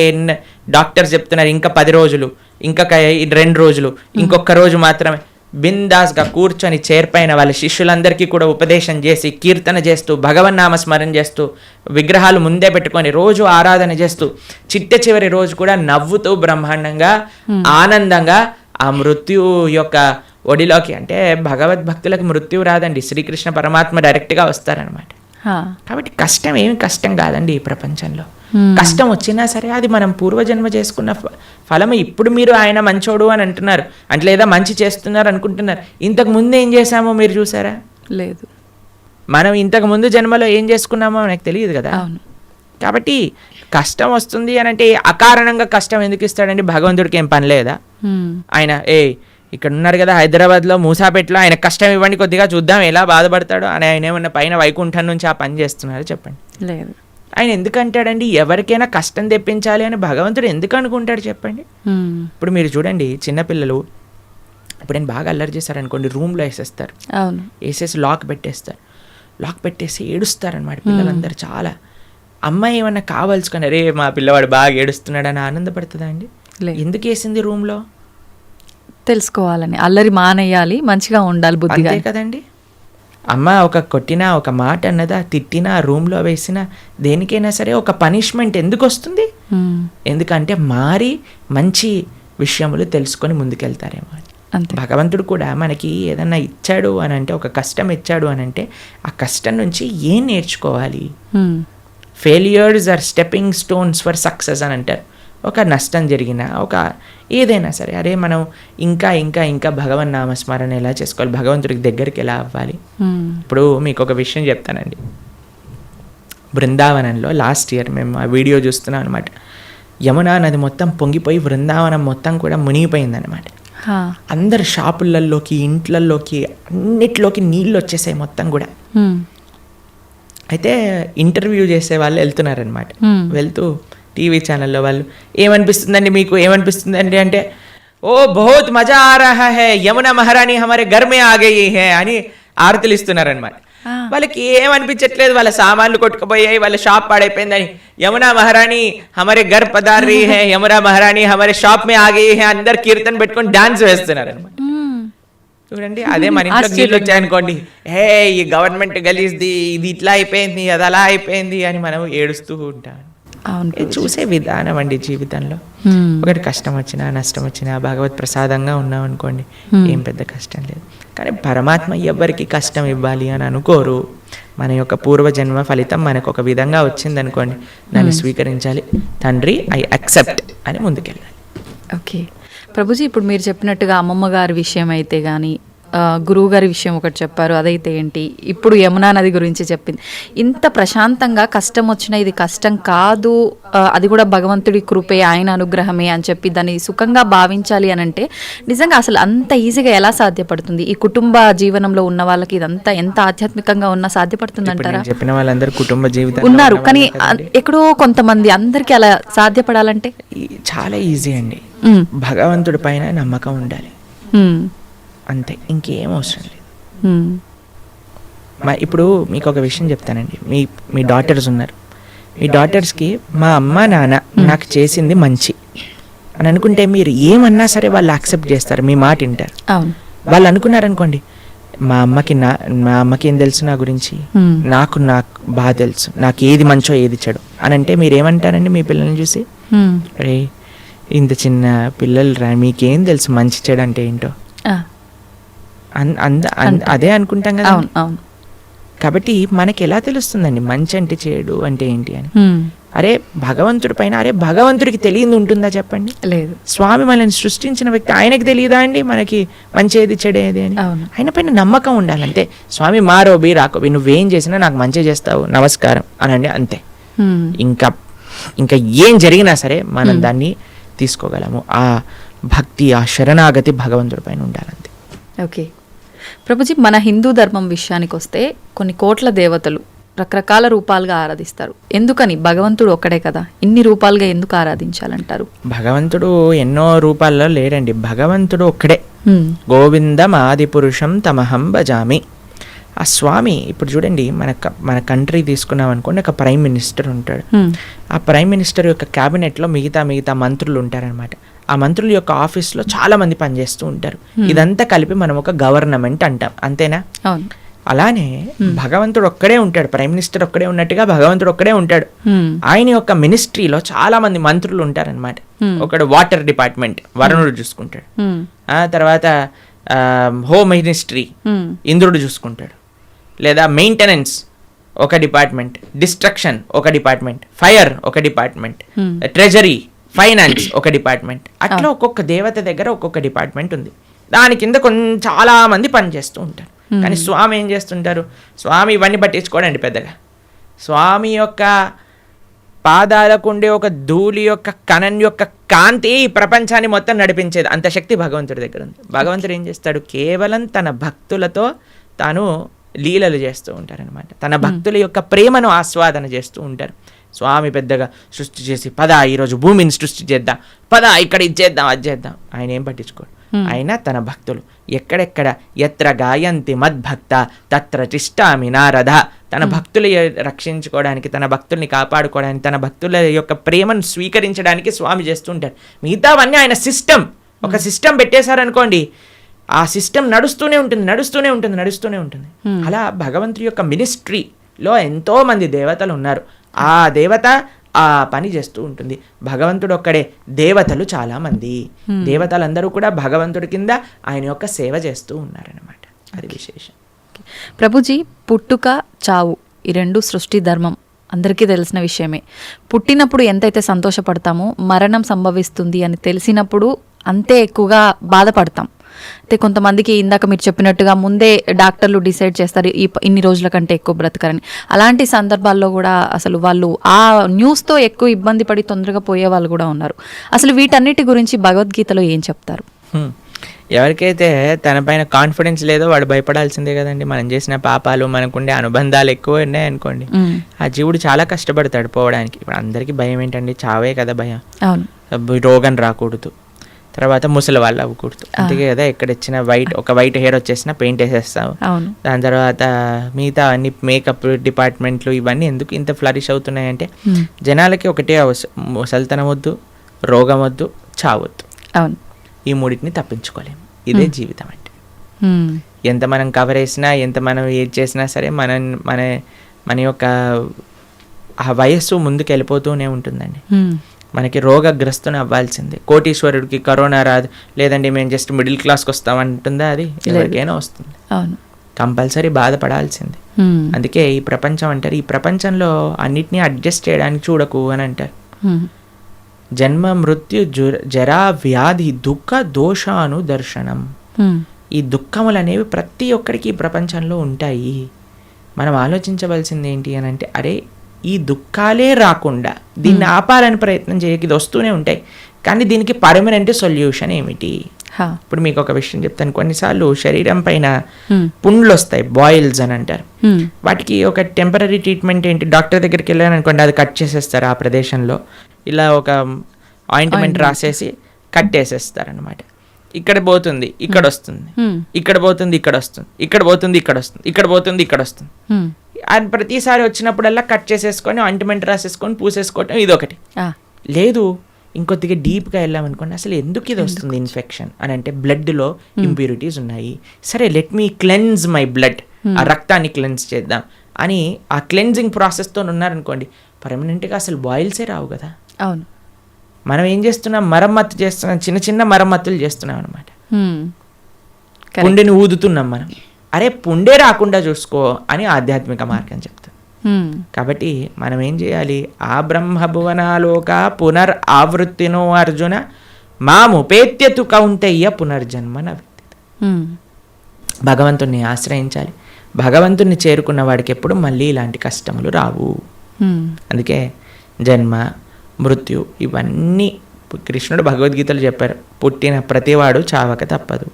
డాక్టర్స్ చెప్తున్నారు ఇంకా 10 రోజులు, ఇంకా 2 రోజులు, ఇంకొక రోజు మాత్రమే. బిందాస్గా కూర్చొని చేర్పైన వాళ్ళ శిష్యులందరికీ కూడా ఉపదేశం చేసి, కీర్తన చేస్తూ, భగవన్నామ స్మరణ చేస్తూ, విగ్రహాలు ముందే పెట్టుకొని రోజు ఆరాధన చేస్తూ, చిట్ట చివరి రోజు కూడా నవ్వుతూ బ్రహ్మాండంగా ఆనందంగా ఆ మృత్యు యొక్క ఒడిలోకి, అంటే భగవద్భక్తులకు మృత్యువు రాదండి, శ్రీకృష్ణ పరమాత్మ డైరెక్ట్గా వస్తారనమాట. కాబట్టి కష్టం ఏమి కష్టం కాదండి ఈ ప్రపంచంలో. కష్టం వచ్చినా సరే అది మనం పూర్వజన్మ చేసుకున్న ఫలమే. ఇప్పుడు మీరు ఆయన మంచోడు అని అంటున్నారు అంటే, లేదా మంచి చేస్తున్నారు అనుకుంటున్నారు, ఇంతకు ముందు ఏం చేశామో మీరు చూసారా? లేదు. మనం ఇంతకు ముందు జన్మలో ఏం చేసుకున్నామో మనకు తెలియదు కదా. కాబట్టి కష్టం వస్తుంది అని అంటే అకారణంగా కష్టం ఎందుకు ఇస్తాడండి? భగవంతుడికి ఏం పని లేదా? ఆయన ఇక్కడ ఉన్నారు కదా హైదరాబాద్లో మూసాపేటలో, ఆయన కష్టం ఇవ్వండి కొద్దిగా చూద్దాం ఎలా బాధపడతాడో అని ఆయన ఏమన్నా పైన వైకుంఠం నుంచి ఆ పని చేస్తున్నారు చెప్పండి? లేదు. ఆయన ఎందుకు అంటాడండి ఎవరికైనా కష్టం తెప్పించాలి అని భగవంతుడు ఎందుకు అనుకుంటాడు చెప్పండి? ఇప్పుడు మీరు చూడండి, చిన్నపిల్లలు ఇప్పుడు నేను బాగా అల్లరి చేశారనుకోండి, రూమ్లో వేసేస్తారు, వేసేసి లాక్ పెట్టేస్తారు, లాక్ పెట్టేసి ఏడుస్తారనమాట పిల్లలందరూ చాలా. అమ్మాయి ఏమన్నా కావాల్సుకొని అరే మా పిల్లవాడు బాగా ఏడుస్తున్నాడు అని ఆనందపడుతుందా అండి? ఎందుకు వేసింది రూమ్లో? తెలుసుకోవాలని, అల్లరి మానేయాలి, మంచిగా ఉండాలి బుద్ధిగా, అంతే కదండి. అమ్మ ఒక కొట్టినా, ఒక మాట అన్నదా, తిట్టినా, రూమ్లో వేసినా, దేనికైనా సరే ఒక పనిష్మెంట్ ఎందుకు వస్తుంది? ఎందుకంటే మారి మంచి విషయములు తెలుసుకొని ముందుకెళ్తారేమో. భగవంతుడు కూడా మనకి ఏదన్నా ఇచ్చాడు అని అంటే, ఒక కష్టం ఇచ్చాడు అని అంటే, ఆ కష్టం నుంచి ఏం నేర్చుకోవాలి? Failures are stepping stones for success అని అంటారు. ఒక నష్టం జరిగినా, ఒక ఏదైనా సరే, అరే మనం ఇంకా ఇంకా ఇంకా భగవన్ నామస్మరణ ఎలా చేసుకోవాలి, భగవంతుడికి దగ్గరికి ఎలా అవ్వాలి. ఇప్పుడు మీకు ఒక విషయం చెప్తానండి. బృందావనంలో లాస్ట్ ఇయర్ మేము ఆ వీడియో చూస్తున్నాం అనమాట. యమునా నది మొత్తం పొంగిపోయి బృందావనం మొత్తం కూడా మునిగిపోయిందనమాట. అందరు షాపులలోకి, ఇంట్లలోకి, అన్నిట్లోకి నీళ్ళు వచ్చేసాయి మొత్తం కూడా. అయితే ఇంటర్వ్యూ చేసే వాళ్ళు వెళ్తున్నారనమాట. వెళ్తూ టీవీ ఛానల్లో వాళ్ళు ఏమనిపిస్తుందండి మీకు, ఏమనిపిస్తుందండి అంటే, ఓ బహుత్ మజా ఆ రహా హై, యమునా మహారాణి హమారే ఘర్ మే ఆ గయి హై అని ఆరతులు ఇస్తున్నారనమాట. వాళ్ళకి ఏమనిపించట్లేదు, వాళ్ళ సామాన్లు కొట్టుకుపోయాయి, వాళ్ళ షాప్ పాడైపోయిందని. యమునా మహారాణి హమారే ఘర్ పధార్ రహీ హై, యమునా మహారాణి హమారే షాప్ మే ఆ గయి హై, అందరు కీర్తన పెట్టుకొని డాన్స్ వేస్తున్నారు అనమాట. చూడండి, అదే మన ఇంట్లో నీళ్ళు వచ్చాయనుకోండి, ఈ గవర్నమెంట్ గలీజ్ది, ఇది ఇట్లా అయిపోయింది, అది అలా అయిపోయింది అని మనం ఏడుస్తూ ఉంటాం. చూసే విధానం అండి జీవితంలో. ఒకటి కష్టం వచ్చినా, నష్టం వచ్చినా భగవత్ ప్రసాదంగా ఉన్నాం అనుకోండి, ఏం పెద్ద కష్టం లేదు. కానీ పరమాత్మ ఎవరికి కష్టం ఇవ్వాలి అని అనుకోరు. మన యొక్క పూర్వజన్మ ఫలితం మనకు ఒక విధంగా వచ్చింది అనుకోండి, దాన్ని స్వీకరించాలి. తండ్రి ఐ యాక్సెప్ట్ అని ముందుకెళ్ళాలి. ఓకే ప్రభుజీ, ఇప్పుడు మీరు చెప్పినట్టుగా అమ్మమ్మ గారి విషయం అయితే కానీ, గురువు గారి విషయం ఒకటి చెప్పారు, అదైతే ఏంటి, ఇప్పుడు యమునా నది గురించి చెప్పింది. ఇంత ప్రశాంతంగా కష్టం వచ్చినా ఇది కష్టం కాదు, అది కూడా భగవంతుడి కృపే, ఆయన అనుగ్రహమే అని చెప్పి దాన్ని సుఖంగా భావించాలి అని అంటే నిజంగా అసలు అంత ఈజీగా ఎలా సాధ్యపడుతుంది? ఈ కుటుంబ జీవనంలో ఉన్న వాళ్ళకి ఇదంతా ఎంత ఆధ్యాత్మికంగా ఉన్నా సాధ్యపడుతుంది అంటారా? చెప్పిన వాళ్ళందరూ కుటుంబ జీవితం ఉన్నారు, కానీ ఎక్కడో కొంతమంది, అందరికీ అలా సాధ్యపడాలంటే చాలా ఈజీ అండి. భగవంతుడి పైన నమ్మకం ఉండాలి, అంతే, ఇంకేం అవసరం లేదు. ఇప్పుడు మీకు ఒక విషయం చెప్తానండి. మీ డాటర్స్ ఉన్నారు, మీ డాటర్స్కి మా అమ్మ నాన్న నాకు చేసింది మంచి అని అనుకుంటే మీరు ఏమన్నా సరే వాళ్ళు యాక్సెప్ట్ చేస్తారు, మీ మాట వింటారు. వాళ్ళు అనుకున్నారనుకోండి, మా అమ్మకి ఏం తెలుసు నా గురించి, నాకు బాగా తెలుసు, నాకు ఏది మంచో ఏది చెడు అని అంటే మీరు ఏమంటారండి మీ పిల్లల్ని చూసి? రే ఇంత చిన్న పిల్లలు రా, మీకేం తెలుసు మంచి చెడు అంటే ఏంటో, అదే అనుకుంటాం కదా. కాబట్టి మనకి ఎలా తెలుస్తుందండి మంచి అంటే చెడు అంటే ఏంటి అని? అరే భగవంతుడి పైన, అరే భగవంతుడికి తెలియదు ఉంటుందా చెప్పండి? లేదు. స్వామి మనల్ని సృష్టించిన వ్యక్తి, ఆయనకి తెలియదా అండి మనకి మంచి ఏది చెడేది అని? ఆయన పైన నమ్మకం ఉండాలి అంతే. స్వామి మారోబి రాకోబి, నువ్వేం చేసినా నాకు మంచి చేస్తావు, నమస్కారం అనండి, అంతే. ఇంకా ఏం జరిగినా సరే మనం దాన్ని తీసుకోగలము. ఆ భక్తి, ఆ శరణాగతి భగవంతుడి పైన ఉండాలంతే. ఓకే ప్రభుజీ, మన హిందూ ధర్మం విషయానికి వస్తే కొన్ని కోట్ల దేవతలు రకరకాల రూపాలుగా ఆరాధిస్తారు. ఎందుకని? భగవంతుడు ఒక్కడే కదా, ఇన్ని రూపాలుగా ఎందుకు ఆరాధించాలంటారు? భగవంతుడు ఎన్నో రూపాల్లో లేడండి, భగవంతుడు ఒక్కడే. గోవిందం ఆది పురుషం తమహం భజామి. ఆ స్వామి ఇప్పుడు చూడండి, మన కంట్రీ తీసుకున్నాం అనుకోండి, ఒక ప్రైమ్ మినిస్టర్ ఉంటాడు. ఆ ప్రైమ్ మినిస్టర్ యొక్క క్యాబినెట్లో మిగతా మంత్రులు ఉంటారనమాట. ఆ మంత్రుల యొక్క ఆఫీస్లో చాలా మంది పనిచేస్తూ ఉంటారు. ఇదంతా కలిపి మనం ఒక గవర్నమెంట్ అంటాం, అంతేనా? అలానే భగవంతుడు ఒక్కడే ఉంటాడు, ప్రైమ్ మినిస్టర్ ఒక్కడే ఉన్నట్టుగా భగవంతుడు ఒక్కడే ఉంటాడు. ఆయన యొక్క మినిస్ట్రీలో చాలా మంది మంత్రులు ఉంటారనమాట. ఒకడు వాటర్ డిపార్ట్మెంట్ వరుణుడు చూసుకుంటాడు, ఆ తర్వాత హోమ్ మినిస్ట్రీ ఇంద్రుడు చూసుకుంటాడు, లేదా మెయింటెనెన్స్ ఒక డిపార్ట్మెంట్, డిస్ట్రక్షన్ ఒక డిపార్ట్మెంట్, ఫైర్ ఒక డిపార్ట్మెంట్, ట్రెజరీ, ఫైనాన్స్ ఒక డిపార్ట్మెంట్. అట్లా ఒక్కొక్క దేవత దగ్గర ఒక్కొక్క డిపార్ట్మెంట్ ఉంది. దాని కింద చాలా మంది పనిచేస్తూ ఉంటారు. కానీ స్వామి ఏం చేస్తుంటారు? స్వామి ఇవన్నీ పట్టించుకోడండి పెద్దగా. స్వామి యొక్క పాదాలకు ఉండే ఒక ధూళి యొక్క కణం యొక్క కాంతి ఈ ప్రపంచాన్ని మొత్తం నడిపించేది, అంత శక్తి భగవంతుడి దగ్గర ఉంది. భగవంతుడు ఏం చేస్తాడు? కేవలం తన భక్తులతో తాను లీలలు చేస్తూ ఉంటారనమాట. తన భక్తుల యొక్క ప్రేమను ఆస్వాదన చేస్తూ ఉంటారు. స్వామి పెద్దగా సృష్టి చేసి పద ఈరోజు భూమిని సృష్టి చేద్దాం, పద ఇక్కడ ఇది చేద్దాం అది చేద్దాం, ఆయన ఏం పట్టించుకోడు. ఆయన తన భక్తులు ఎక్కడెక్కడ ఎత్ర గాయంతి మద్భక్త తత్ర తిష్టామి నారద, తన భక్తులు రక్షించుకోవడానికి, తన భక్తుల్ని కాపాడుకోవడానికి, తన భక్తుల యొక్క ప్రేమను స్వీకరించడానికి స్వామి చేస్తుంటారు. మిగతావన్నీ ఆయన సిస్టమ్, ఒక సిస్టమ్ పెట్టేశారనుకోండి, ఆ సిస్టమ్ నడుస్తూనే ఉంటుంది. అలా భగవంతుడి యొక్క మినిస్ట్రీలో ఎంతో మంది దేవతలు ఉన్నారు. ఆ దేవత ఆ పని చేస్తూ ఉంటుంది. భగవంతుడు ఒక్కడే, దేవతలు చాలా మంది. దేవతలందరూ కూడా భగవంతుడి కింద ఆయన యొక్క సేవ చేస్తూ ఉన్నారనమాట. అది విశేషం. ప్రభుజీ, పుట్టుక చావు ఈ రెండు సృష్టి ధర్మం అందరికీ తెలిసిన విషయమే. పుట్టినప్పుడు ఎంతైతే సంతోషపడతామో మరణం సంభవిస్తుంది అని తెలిసినప్పుడు అంతే ఎక్కువగా బాధపడతాం. అయితే కొంతమందికి ఇందాక మీరు చెప్పినట్టుగా ముందే డాక్టర్లు డిసైడ్ చేస్తారు ఇన్ని రోజుల కంటే ఎక్కువ బ్రతకరని. అలాంటి సందర్భాల్లో కూడా అసలు వాళ్ళు ఆ న్యూస్తో ఎక్కువ ఇబ్బంది పడి తొందరగా పోయే వాళ్ళు కూడా ఉన్నారు. అసలు వీటన్నిటి గురించి భగవద్గీతలో ఏం చెప్తారు? ఎవరికైతే తన పైన కాన్ఫిడెన్స్ లేదో వాడు భయపడాల్సిందే కదండి. మనం చేసిన పాపాలు, మనకుండే అనుబంధాలు ఎక్కువ ఉన్నాయనుకోండి, ఆ జీవుడు చాలా కష్టపడతాడు పోవడానికి. ఇప్పుడు అందరికీ భయం ఏంటండి? చావే కదా భయం. రోగం రాకూడదు, తర్వాత ముసలి వాళ్ళు అవ్వకూడదు, అందుకే కదా ఎక్కడొచ్చిన వైట్ హెయిర్ వచ్చేసినా పెయింట్ వేసేస్తాము. దాని తర్వాత మిగతా అన్ని మేకప్ డిపార్ట్మెంట్లు ఇవన్నీ ఎందుకు ఇంత ఫ్లరిష్ అవుతున్నాయంటే జనాలకి ఒకటే ముసలితనం వద్దు, రోగం వద్దు, చావద్దు. ఈ మూడింటిని తప్పించుకోలేము. ఇదే జీవితం అంటే. ఎంత మనం కవర్ వేసినా, ఎంత మనం ఏది చేసినా సరే మన యొక్క ఆ వయస్సు ముందుకు వెళ్ళిపోతూనే ఉంటుందండి. మనకి రోగగ్రస్తుని అవ్వాల్సిందే. కోటీశ్వరుడికి కరోనా రాదు, లేదండి మేము జస్ట్ మిడిల్ క్లాస్కి వస్తామంటుందా? అది ఎవరికైనా వస్తుంది, కంపల్సరీ బాధపడాల్సిందే. అందుకే ఈ ప్రపంచం అంటారు, ఈ ప్రపంచంలో అన్నిటినీ అడ్జస్ట్ చేయడానికి చూడకు అని అంటారు. జన్మ మృత్యు జరా వ్యాధి దుఃఖ దోషాను దర్శనం. ఈ దుఃఖములు అనేవి ప్రతి ఒక్కరికి ఈ ప్రపంచంలో ఉంటాయి. మనం ఆలోచించవలసింది ఏంటి అని అంటే, అరే ఈ దుఃఖాలే రాకుండా దీన్ని ఆపాలని ప్రయత్నం చేయక ఇది వస్తూనే ఉంటాయి, కానీ దీనికి పర్మనెంట్ సొల్యూషన్ ఏమిటి? ఇప్పుడు మీకు ఒక విషయం చెప్తాను. కొన్నిసార్లు శరీరం పైన పుండ్లు వస్తాయి, బాయిల్స్ అని అంటారు. వాటికి ఒక టెంపరీ ట్రీట్మెంట్ ఏంటి, డాక్టర్ దగ్గరికి వెళ్ళాను అనుకోండి, అది కట్ చేసేస్తారు. ఆ ప్రదేశంలో ఇలా ఒక ఆయింట్మెంట్ రాసేసి కట్టేసేస్తారు అనమాట. ఇక్కడ పోతుంది ఇక్కడ వస్తుంది, ఇక్కడ పోతుంది ఇక్కడ వస్తుంది, ఇక్కడ పోతుంది ఇక్కడ వస్తుంది, ఇక్కడ పోతుంది ఇక్కడ వస్తుంది. అది ప్రతిసారి వచ్చినప్పుడల్లా కట్ చేసేసుకొని ఆయింట్మెంట్ రాసేసుకొని పూసేసుకోవటం ఇదొకటి. లేదు ఇంకొద్దిగా డీప్గా వెళ్ళామనుకోండి, అసలు ఎందుకు ఇది వస్తుంది ఇన్ఫెక్షన్ అని అంటే బ్లడ్లో ఇంప్యూరిటీస్ ఉన్నాయి. సరే let me cleanse my blood, ఆ రక్తాన్ని క్లెన్స్ చేద్దాం అని ఆ క్లెన్జింగ్ ప్రాసెస్తో ఉన్నారనుకోండి, పర్మనెంట్గా అసలు బాయిల్సే రావు కదా. అవును, మనం ఏం చేస్తున్నాం, మరమ్మత్తు చేస్తున్నాం, చిన్న చిన్న మరమ్మతులు చేస్తున్నాం అనమాట. పుండెని ఊదుతున్నాం మనం. అరే పుండే రాకుండా చూసుకో అని ఆధ్యాత్మిక మార్గం చెప్తుంది. కాబట్టి మనం ఏం చేయాలి, ఆ బ్రహ్మభువనాలోక పునర్ ఆవృత్తినో అర్జున మాముపేత్యతు కౌంతయ్య పునర్జన్మ నవిద్యతే. భగవంతుణ్ణి ఆశ్రయించాలి. భగవంతుణ్ణి చేరుకున్న వాడికి ఎప్పుడు మళ్ళీ ఇలాంటి కష్టములు రావు. అందుకే జన్మ మృత్యు ఇవన్నీ కృష్ణుడు భగవద్గీతలు చెప్పారు. పుట్టిన ప్రతివాడు చావక తప్పదు,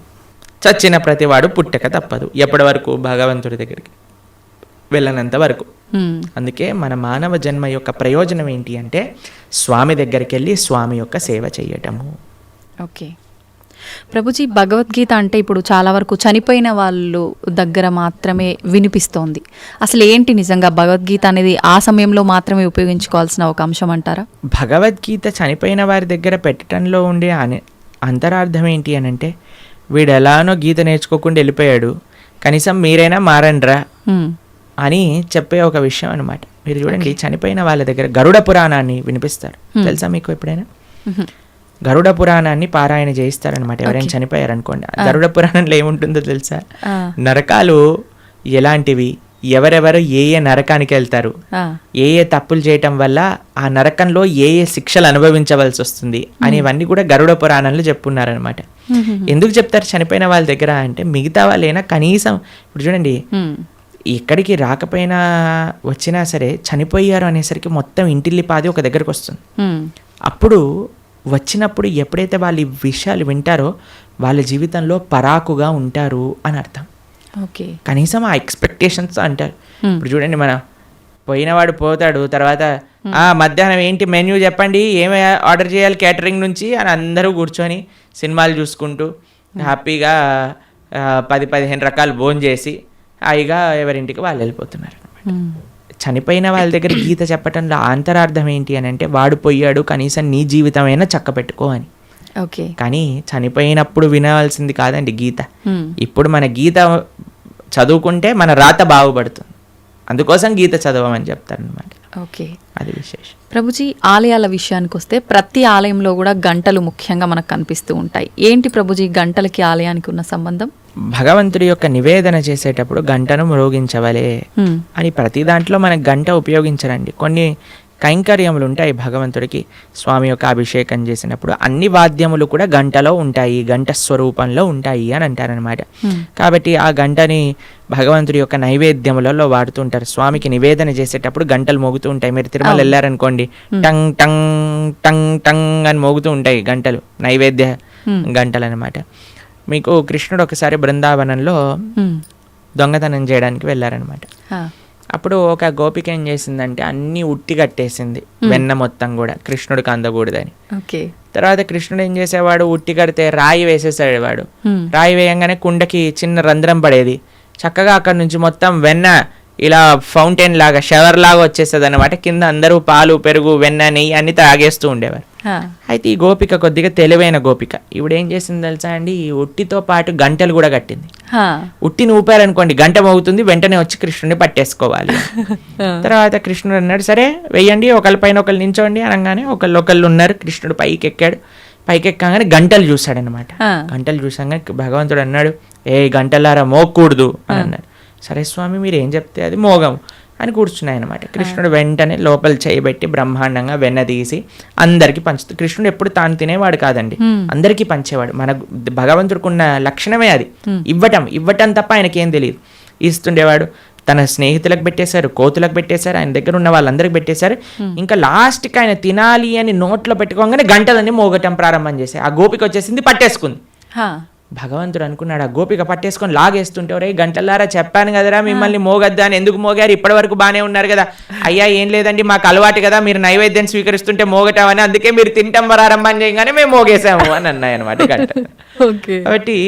చచ్చిన ప్రతివాడు పుట్టక తప్పదు. ఎప్పటి వరకు? భగవంతుడి దగ్గరికి వెళ్ళనంత వరకు. అందుకే మన మానవ జన్మ యొక్క ప్రయోజనం ఏంటి అంటే స్వామి దగ్గరికి వెళ్ళి స్వామి యొక్క సేవ చేయటము. ఓకే ప్రభుజీ, భగవద్గీత అంటే ఇప్పుడు చాలా వరకు చనిపోయిన వాళ్ళు దగ్గర మాత్రమే వినిపిస్తోంది. అసలు ఏంటి నిజంగా భగవద్గీత అనేది ఆ సమయంలో మాత్రమే ఉపయోగించుకోవాల్సిన ఒక అంశం అంటారా? భగవద్గీత చనిపోయిన వారి దగ్గర పెట్టడంలో ఉండే అంతరార్థం ఏంటి అని అంటే, వీడు ఎలానో గీత నేర్చుకోకుండా వెళ్ళిపోయాడు, కనీసం మీరైనా మారండ్రా అని చెప్పే ఒక విషయం అనమాట. మీరు చూడండి, చనిపోయిన వాళ్ళ దగ్గర గరుడ పురాణాన్ని వినిపిస్తారు. తెలుసా మీకు ఎప్పుడైనా? గరుడ పురాణాన్ని పారాయణ చేయిస్తారనమాట ఎవరైనా చనిపోయారనుకోండి. గరుడ పురాణంలో ఏముంటుందో తెలుసా? నరకాలు ఎలాంటివి, ఎవరెవరు ఏ ఏ నరకానికి వెళ్తారు, ఏ ఏ తప్పులు చేయటం వల్ల ఆ నరకంలో ఏ ఏ శిక్షలు అనుభవించవలసి వస్తుంది అనేవన్నీ కూడా గరుడ పురాణంలో చెప్పున్నారనమాట. ఎందుకు చెప్తారు చనిపోయిన వాళ్ళ దగ్గర అంటే, మిగతా వాళ్ళైనా కనీసం ఇప్పుడు చూడండి, ఎక్కడికి రాకపోయినా వచ్చినా సరే చనిపోయారు అనేసరికి మొత్తం ఇంటిల్లిపాది ఒక దగ్గరకు వస్తుంది. అప్పుడు వచ్చినప్పుడు ఎప్పుడైతే వాళ్ళు ఈ విషయాలు వింటారో వాళ్ళ జీవితంలో పరాకుగా ఉంటారు అని అర్థం. ఓకే, కనీసం ఆ ఎక్స్పెక్టేషన్స్ అంటారు. ఇప్పుడు చూడండి, మన పోయినవాడు పోతాడు, తర్వాత మధ్యాహ్నం ఏంటి మెన్యూ చెప్పండి, ఏమి ఆర్డర్ చేయాలి క్యాటరింగ్ నుంచి అని అందరూ కూర్చొని సినిమాలు చూసుకుంటూ హ్యాపీగా 10-15 రకాలు భోజనం చేసి హాయిగా ఎవరింటికి వాళ్ళు వెళ్ళిపోతున్నారు. చనిపోయిన వాళ్ళ దగ్గర గీత చెప్పటంలో అంతరార్థం ఏంటి అని అంటే, వాడు పోయాడు, కనీసం నీ జీవితమైనా చక్క పెట్టుకో అని. ఓకే, కానీ చనిపోయినప్పుడు వినవలసింది కాదండి గీత. ఇప్పుడు మన గీత చదువుకుంటే మన రాత బాగుపడుతుంది, అందుకోసం గీత చదవమని చెప్తారనమాట. ఓకే, అది విశేషం. ప్రభుజీ, ఆలయాల విషయానికి వస్తే ప్రతి ఆలయంలో కూడా గంటలు ముఖ్యంగా మనకు కనిపిస్తూ ఉంటాయి. ఏంటి ప్రభుజీ గంటలకి ఆలయానికి ఉన్న సంబంధం? భగవంతుడి యొక్క నివేదన చేసేటప్పుడు గంటను మ్రోగించవలే అని ప్రతి దాంట్లో మనకు గంట ఉపయోగించరండి. కొన్ని కైంకర్యములు ఉంటాయి భగవంతుడికి. స్వామి యొక్క అభిషేకం చేసినప్పుడు అన్ని వాద్యములు కూడా గంటలో ఉంటాయి, గంట స్వరూపంలో ఉంటాయి అని అంటారనమాట. కాబట్టి ఆ గంటని భగవంతుడి యొక్క నైవేద్యములలో వాడుతుంటారు. స్వామికి నివేదన చేసేటప్పుడు గంటలు మోగుతూ ఉంటాయి. మీరు తిరుమల వెళ్ళారనుకోండి, టంగ్ టంగ్ టంగ్ టంగ్ అని మోగుతూ ఉంటాయి గంటలు, నైవేద్య గంటలు అనమాట. మీకు కృష్ణుడు ఒకసారి బృందావనంలో దొంగతనం చేయడానికి వెళ్ళారనమాట. అప్పుడు ఒక గోపిక ఏం చేసిందంటే అన్ని ఉట్టి కట్టేసింది, వెన్న మొత్తం కూడా, కృష్ణుడికి అందకూడదని. తర్వాత కృష్ణుడు ఏం చేసేవాడు, ఉట్టి కడితే రాయి వేసేసాడు వాడు. రాయి వేయంగానే కుండకి చిన్న రంధ్రం పడేది, చక్కగా అక్కడ నుంచి మొత్తం వెన్న ఇలా ఫౌంటైన్ లాగా, షవర్ లాగా వచ్చేస్తుంది అనమాట. కింద అందరూ పాలు, పెరుగు, వెన్న, నెయ్యి అన్ని తాగేస్తూ ఉండేవారు. అయితే ఈ గోపిక కొద్దిగా తెలివైన గోపిక. ఇప్పుడు ఏం చేసింది తెలుసా అండి, ఈ ఉట్టితో పాటు గంటలు కూడా కట్టింది. ఉట్టిని ఊపారనుకోండి గంట మోగుతుంది, వెంటనే వచ్చి కృష్ణుడిని పట్టేసుకోవాలి. తర్వాత కృష్ణుడు అన్నాడు, సరే వెయ్యండి, ఒకళ్ళ పైన ఒకళ్ళు నించోండి అనగానే ఒకళ్ళు ఉన్నారు. కృష్ణుడు పైకి ఎక్కాడు. పైకి ఎక్కగానే గంటలు చూశాడనమాట. గంటలు చూసాగానే భగవంతుడు అన్నాడు, ఏ గంటలారా మోగకూడదు అని అన్నాడు. సరే స్వామి మీరు ఏం చెప్తే అది మోగము. అని కూర్చున్నాయి అనమాట. కృష్ణుడు వెంటనే లోపల చేయబెట్టి బ్రహ్మాండంగా వెన్న తీసి అందరికీ పంచుతూ, కృష్ణుడు ఎప్పుడు తాను తినేవాడు కాదండి, అందరికీ పంచేవాడు. మన భగవంతుడికి ఉన్న లక్షణమే అది, ఇవ్వటం తప్ప ఆయనకేం తెలియదు. ఇస్తుండేవాడు. తన స్నేహితులకు పెట్టేశారు, కోతులకు పెట్టేశారు, ఆయన దగ్గర ఉన్న వాళ్ళందరికి పెట్టేశారు. ఇంకా లాస్ట్కి ఆయన తినాలి అని నోట్లో పెట్టుకోగానే గంటలన్నీ మోగటం ప్రారంభం చేశాయి. ఆ గోపిక వచ్చేసింది, పట్టేసుకుంది. భగవంతుడు అనుకున్నాడు, ఆ గోపిక పట్టేసుకొని లాగేస్తుంటే, ఒరే గంటలారా చెప్పాను కదరా మిమ్మల్ని మోగద్దా అని, ఎందుకు మోగారు, ఇప్పటి వరకు బాగానే ఉన్నారు కదా. అయ్యా ఏం లేదండి, మాకు అలవాటు కదా మీరు నైవేద్యం స్వీకరిస్తుంటే మోగటామని, అందుకే మీరు తింటాం ప్రారంభం చేయగానే మేము మోగేసాము అని అన్నాయి అనమాట గంట. కాబట్టి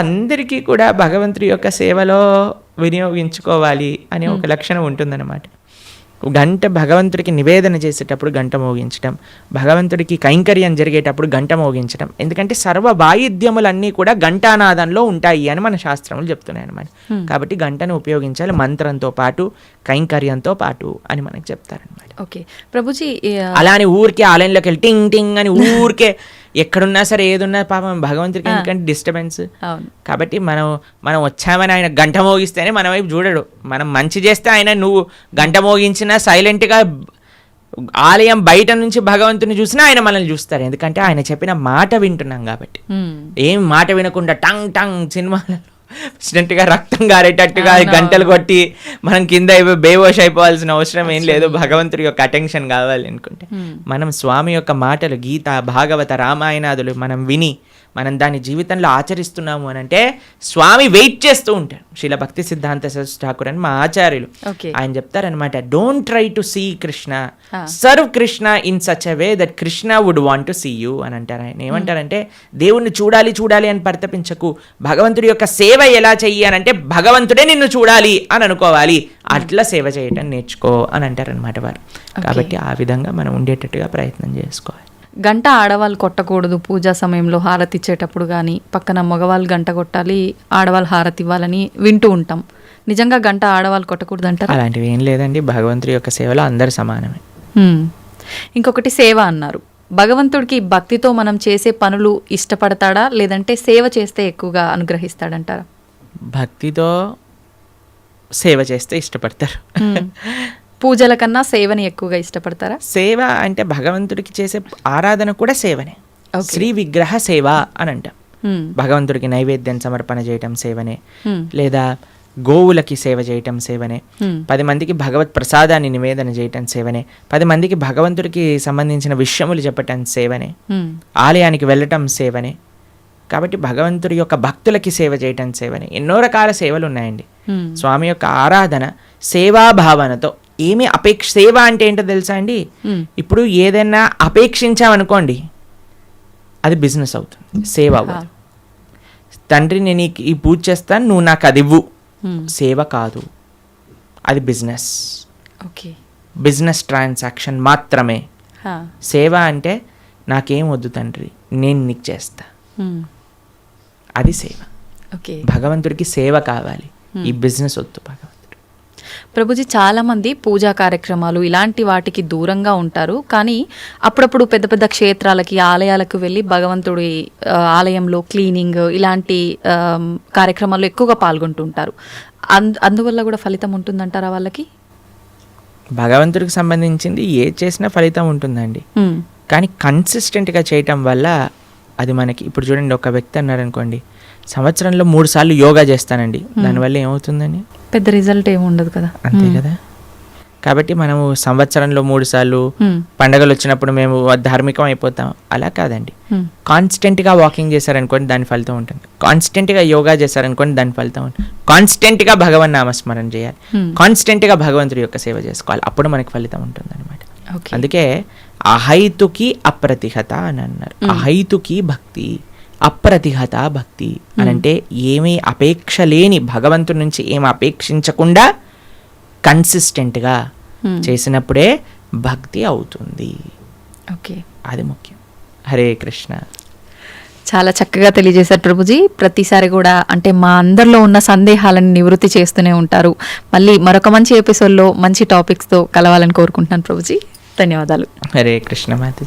అందరికీ కూడా భగవంతుడి యొక్క సేవలో వినియోగించుకోవాలి అనే ఒక లక్షణం ఉంటుందన్నమాట. గంట భగవంతుడికి నివేదన చేసేటప్పుడు గంట మోగించడం, భగవంతుడికి కైంకర్యం జరిగేటప్పుడు గంట మోగించడం. ఎందుకంటే సర్వ వాయిద్యములన్నీ కూడా ఘంటానాదంలో ఉంటాయి అని మన శాస్త్రములు చెప్తున్నాయి అన్నమాట. కాబట్టి గంటను ఉపయోగించాలి మంత్రంతో పాటు, కైంకర్యంతో పాటు అని మనకి చెప్తారనమాట. ఓకే ప్రభుజీ, అలా అని ఊరికే ఆలయంలోకి వెళ్ళి టింగ్ టింగ్ అని ఊరికే ఎక్కడున్నా సరే ఏదున్నా పాపం భగవంతుడికి ఎందుకంటే డిస్టర్బెన్స్. కాబట్టి మనం వచ్చామని ఆయన గంట మోగిస్తేనే మన వైపు చూడడు. మనం మంచి చేస్తే ఆయన నువ్వు గంట మోగించినా సైలెంట్గా ఆలయం బయట నుంచి భగవంతుని చూసినా ఆయన మనల్ని చూస్తారు. ఎందుకంటే ఆయన చెప్పిన మాట వింటున్నాం కాబట్టి. ఏం మాట వినకుండా టంగ్ టంగ్ సినిమాలలో గా రక్తం గారేటట్టుగా గంటలు కొట్టి మనం కింద బేవోష్ అయిపోవాల్సిన అవసరం ఏం లేదు. భగవంతుడి యొక్క అటెన్షన్ కావాలి అనుకుంటే మనం స్వామి యొక్క మాటలు, గీత, భాగవత, రామాయణాదులు మనం విని మనం దాని జీవితంలో ఆచరిస్తున్నాము అని అంటే స్వామి వెయిట్ చేస్తూ ఉంటారు. శ్రీల భక్తి సిద్ధాంత సరస్వతి ఠాకూర్ అని మా ఆచార్యులు ఆయన చెప్తారనమాట, don't try to see Krishna, serve Krishna in such a way that Krishna would want to see you అని అంటారు. ఆయన ఏమంటారంటే దేవుణ్ణి చూడాలి చూడాలి అని పరితపించకు, భగవంతుడి యొక్క సేవ ఎలా చెయ్యి అని అంటే భగవంతుడే నిన్ను చూడాలి అని అనుకోవాలి, అట్లా సేవ చేయటం నేర్చుకో అని అంటారనమాట వారు. కాబట్టి ఆ విధంగా మనం ఉండేటట్టుగా ప్రయత్నం చేసుకోవాలి. గంట ఆడవాళ్ళు కొట్టకూడదు పూజా సమయంలో హారతి ఇచ్చేటప్పుడు, కానీ పక్కన మగవాళ్ళు గంట కొట్టాలి, ఆడవాళ్ళు హారతి ఇవ్వాలని వింటూ ఉంటాం. నిజంగా గంట ఆడవాళ్ళు కొట్టకూడదు అంటారు? అలాంటివి ఏం లేదండి, భగవంతుడి యొక్క సేవలో అందరు సమానమే. ఇంకొకటి సేవ అన్నారు. భగవంతుడికి భక్తితో మనం చేసే పనులు ఇష్టపడతాడా, లేదంటే సేవ చేస్తే ఎక్కువగా అనుగ్రహిస్తాడంటారా? భక్తితో సేవ చేస్తే ఇష్టపడతారు. పూజల కన్నా సేవని ఎక్కువగా ఇష్టపడతారా? సేవ అంటే భగవంతుడికి చేసే ఆరాధన కూడా సేవనే. శ్రీ విగ్రహ సేవ అని అంటాం. భగవంతుడికి నైవేద్యం సమర్పణ చేయటం సేవనే, లేదా గోవులకి సేవ చేయటం సేవనే, 10 మందికి భగవత్ ప్రసాదాన్ని నివేదన చేయటం సేవనే, 10 మందికి భగవంతుడికి సంబంధించిన విషయములు చెప్పటం సేవనే, ఆలయానికి వెళ్ళటం సేవనే. కాబట్టి భగవంతుడి యొక్క భక్తులకి సేవ చేయటం సేవనే. ఎన్నో రకాల సేవలు ఉన్నాయండి. స్వామి యొక్క ఆరాధన సేవాభావనతో ఏమి సేవ అంటే ఏంటో తెలుసా అండి? ఇప్పుడు ఏదైనా అపేక్షించామనుకోండి అది బిజినెస్ అవుతుంది, సేవ అవ్వదు. తండ్రి నేను ఈ పూజ చేస్తాను, నువ్వు నాకు అది ఇవ్వు, సేవ కాదు, అది బిజినెస్. బిజినెస్ ట్రాన్సాక్షన్ మాత్రమే. సేవ అంటే నాకేం వద్దు తండ్రి, నేను నీకు చేస్తా, అది సేవ. భగవంతుడికి సేవ కావాలి, ఈ బిజినెస్ వద్దు భగవంతుడు. ప్రభుజీ, చాలామంది పూజా కార్యక్రమాలు ఇలాంటి వాటికి దూరంగా ఉంటారు, కానీ అప్పుడప్పుడు పెద్ద పెద్ద క్షేత్రాలకి, ఆలయాలకు వెళ్ళి భగవంతుడి ఆలయంలో క్లీనింగ్ ఇలాంటి కార్యక్రమాల్లో ఎక్కువగా పాల్గొంటుంటారు. అందువల్ల కూడా ఫలితం ఉంటుందంటారా వాళ్ళకి? భగవంతుడికి సంబంధించింది ఏ చేసినా ఫలితం ఉంటుందండి, కానీ కన్సిస్టెంట్గా చేయటం వల్ల అది మనకి. ఇప్పుడు చూడండి, ఒక వ్యక్తి అన్నారు అనుకోండి, సంవత్సరంలో 3 సార్లు యోగా చేస్తానండి, దానివల్ల ఏమవుతుందండి? పెద్ద రిజల్ట్ ఏమి ఉండదు కదా. అంతే కదా. కాబట్టి మనము సంవత్సరంలో 3 సార్లు పండగలు వచ్చినప్పుడు మేము ధార్మికం అయిపోతాం, అలా కాదండి. కాన్స్టెంట్గా వాకింగ్ చేశారనుకోండి దాని ఫలితం ఉంటుంది, కాన్స్టెంట్గా యోగా చేశారనుకోండి దాని ఫలితం ఉంటుంది, కాన్స్టెంట్గా భగవన్ నామస్మరణ చేయాలి, కాన్స్టెంట్గా భగవంతుడి యొక్క సేవ చేసుకోవాలి, అప్పుడు మనకి ఫలితం ఉంటుంది అనమాట. అందుకే అహైతుకి అప్రతిహత అని అన్నారు. అహైతుకి భక్తి, అప్రతిహత భక్తి అని అంటే ఏమీ అపేక్ష లేని, భగవంతుడి నుంచి ఏమి అపేక్షించకుండా కన్సిస్టెంట్గా చేసినప్పుడే భక్తి అవుతుంది. అది ముఖ్యం. హరే కృష్ణ. చాలా చక్కగా తెలియజేశారు ప్రభుజీ. ప్రతిసారి కూడా అంటే మా అందరిలో ఉన్న సందేహాలను నివృత్తి చేస్తూనే ఉంటారు. మళ్ళీ మరొక మంచి ఎపిసోడ్లో మంచి టాపిక్స్తో కలవాలని కోరుకుంటున్నాను ప్రభుజీ. ధన్యవాదాలు. హరే కృష్ణ మాతాజీ.